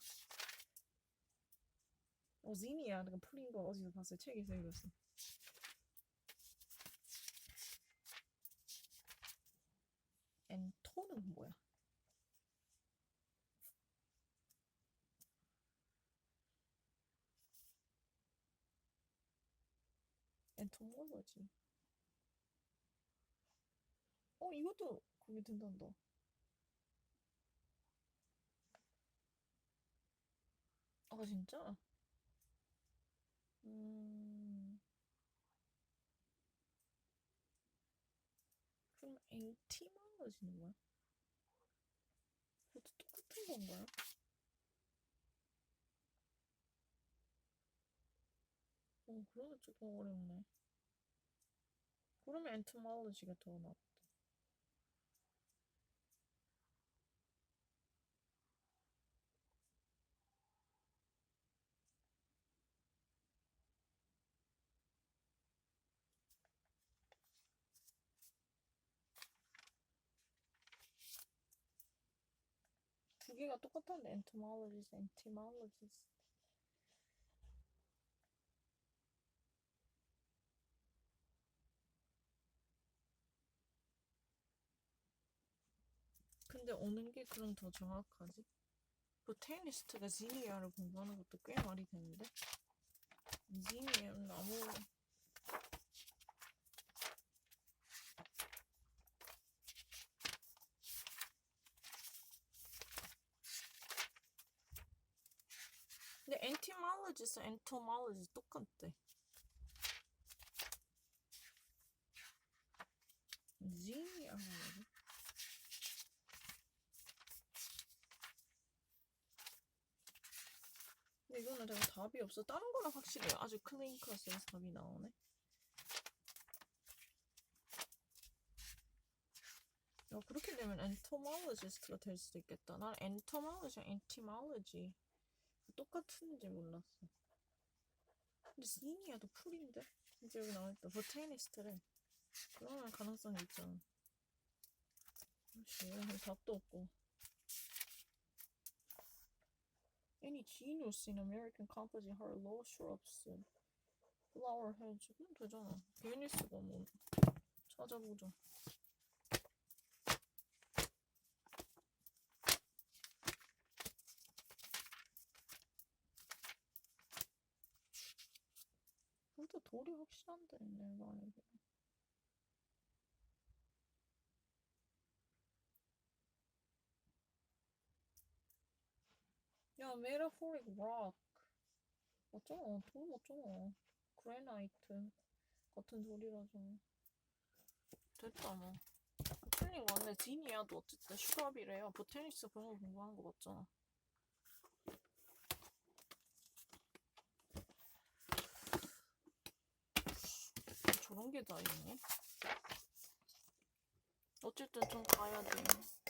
지니야. 내가 풀린 거 어디서 봤어? 책에서 읽었어. 엔토는 뭐야? 엔토몰로지. 이것도 거기 든단다. 진짜? 그럼 엔티몰로지는 뭐야? 그것도 똑같은 건가요? 그러면 조금 어렵네. 그러면 엔토몰로지가 더 낫다. 두 개가 똑같은데 entomologist, entomologist. 근데 어느 게 그럼 더 정확하지? 보테니스트가 지니아를 공부하는 것도 꽤 말이 되는데 지니아는 아무 근데 엔티몰로지스, 엔토몰로지 똑같대. 지니아가 뭐지? 근데 이거는 내가 답이 없어. 다른 거는 확실해요. 아주 클린 컷에서 답이 나오네. 그렇게 되면 엔토몰로지스트가 될 수도 있겠다. 난 엔토몰로지랑 엔티몰로지 똑같은지 몰랐어. 근데 지니아도 풀인데? 진짜 여기 나와있다. 보테니스트래. 그러면 가능성이 있잖아. 답도 없고. Any genus in American composite heart low shrubs, flower heads. 그럼 되잖아. 게니스가 뭐 찾아보자. 그래도 돌이 확실한데 내가 알기로. 야, 메타포릭 락 맞잖아. 돌 맞잖아. 그레나이트 같은 돌이라서 됐다 뭐. 보테닉 맞네. 지니아도 어쨌든 슈랍이래요. 보테닉스 그런 거 공부하는 거 맞잖아. 저런 게 다 있네. 어쨌든 좀 가야 돼.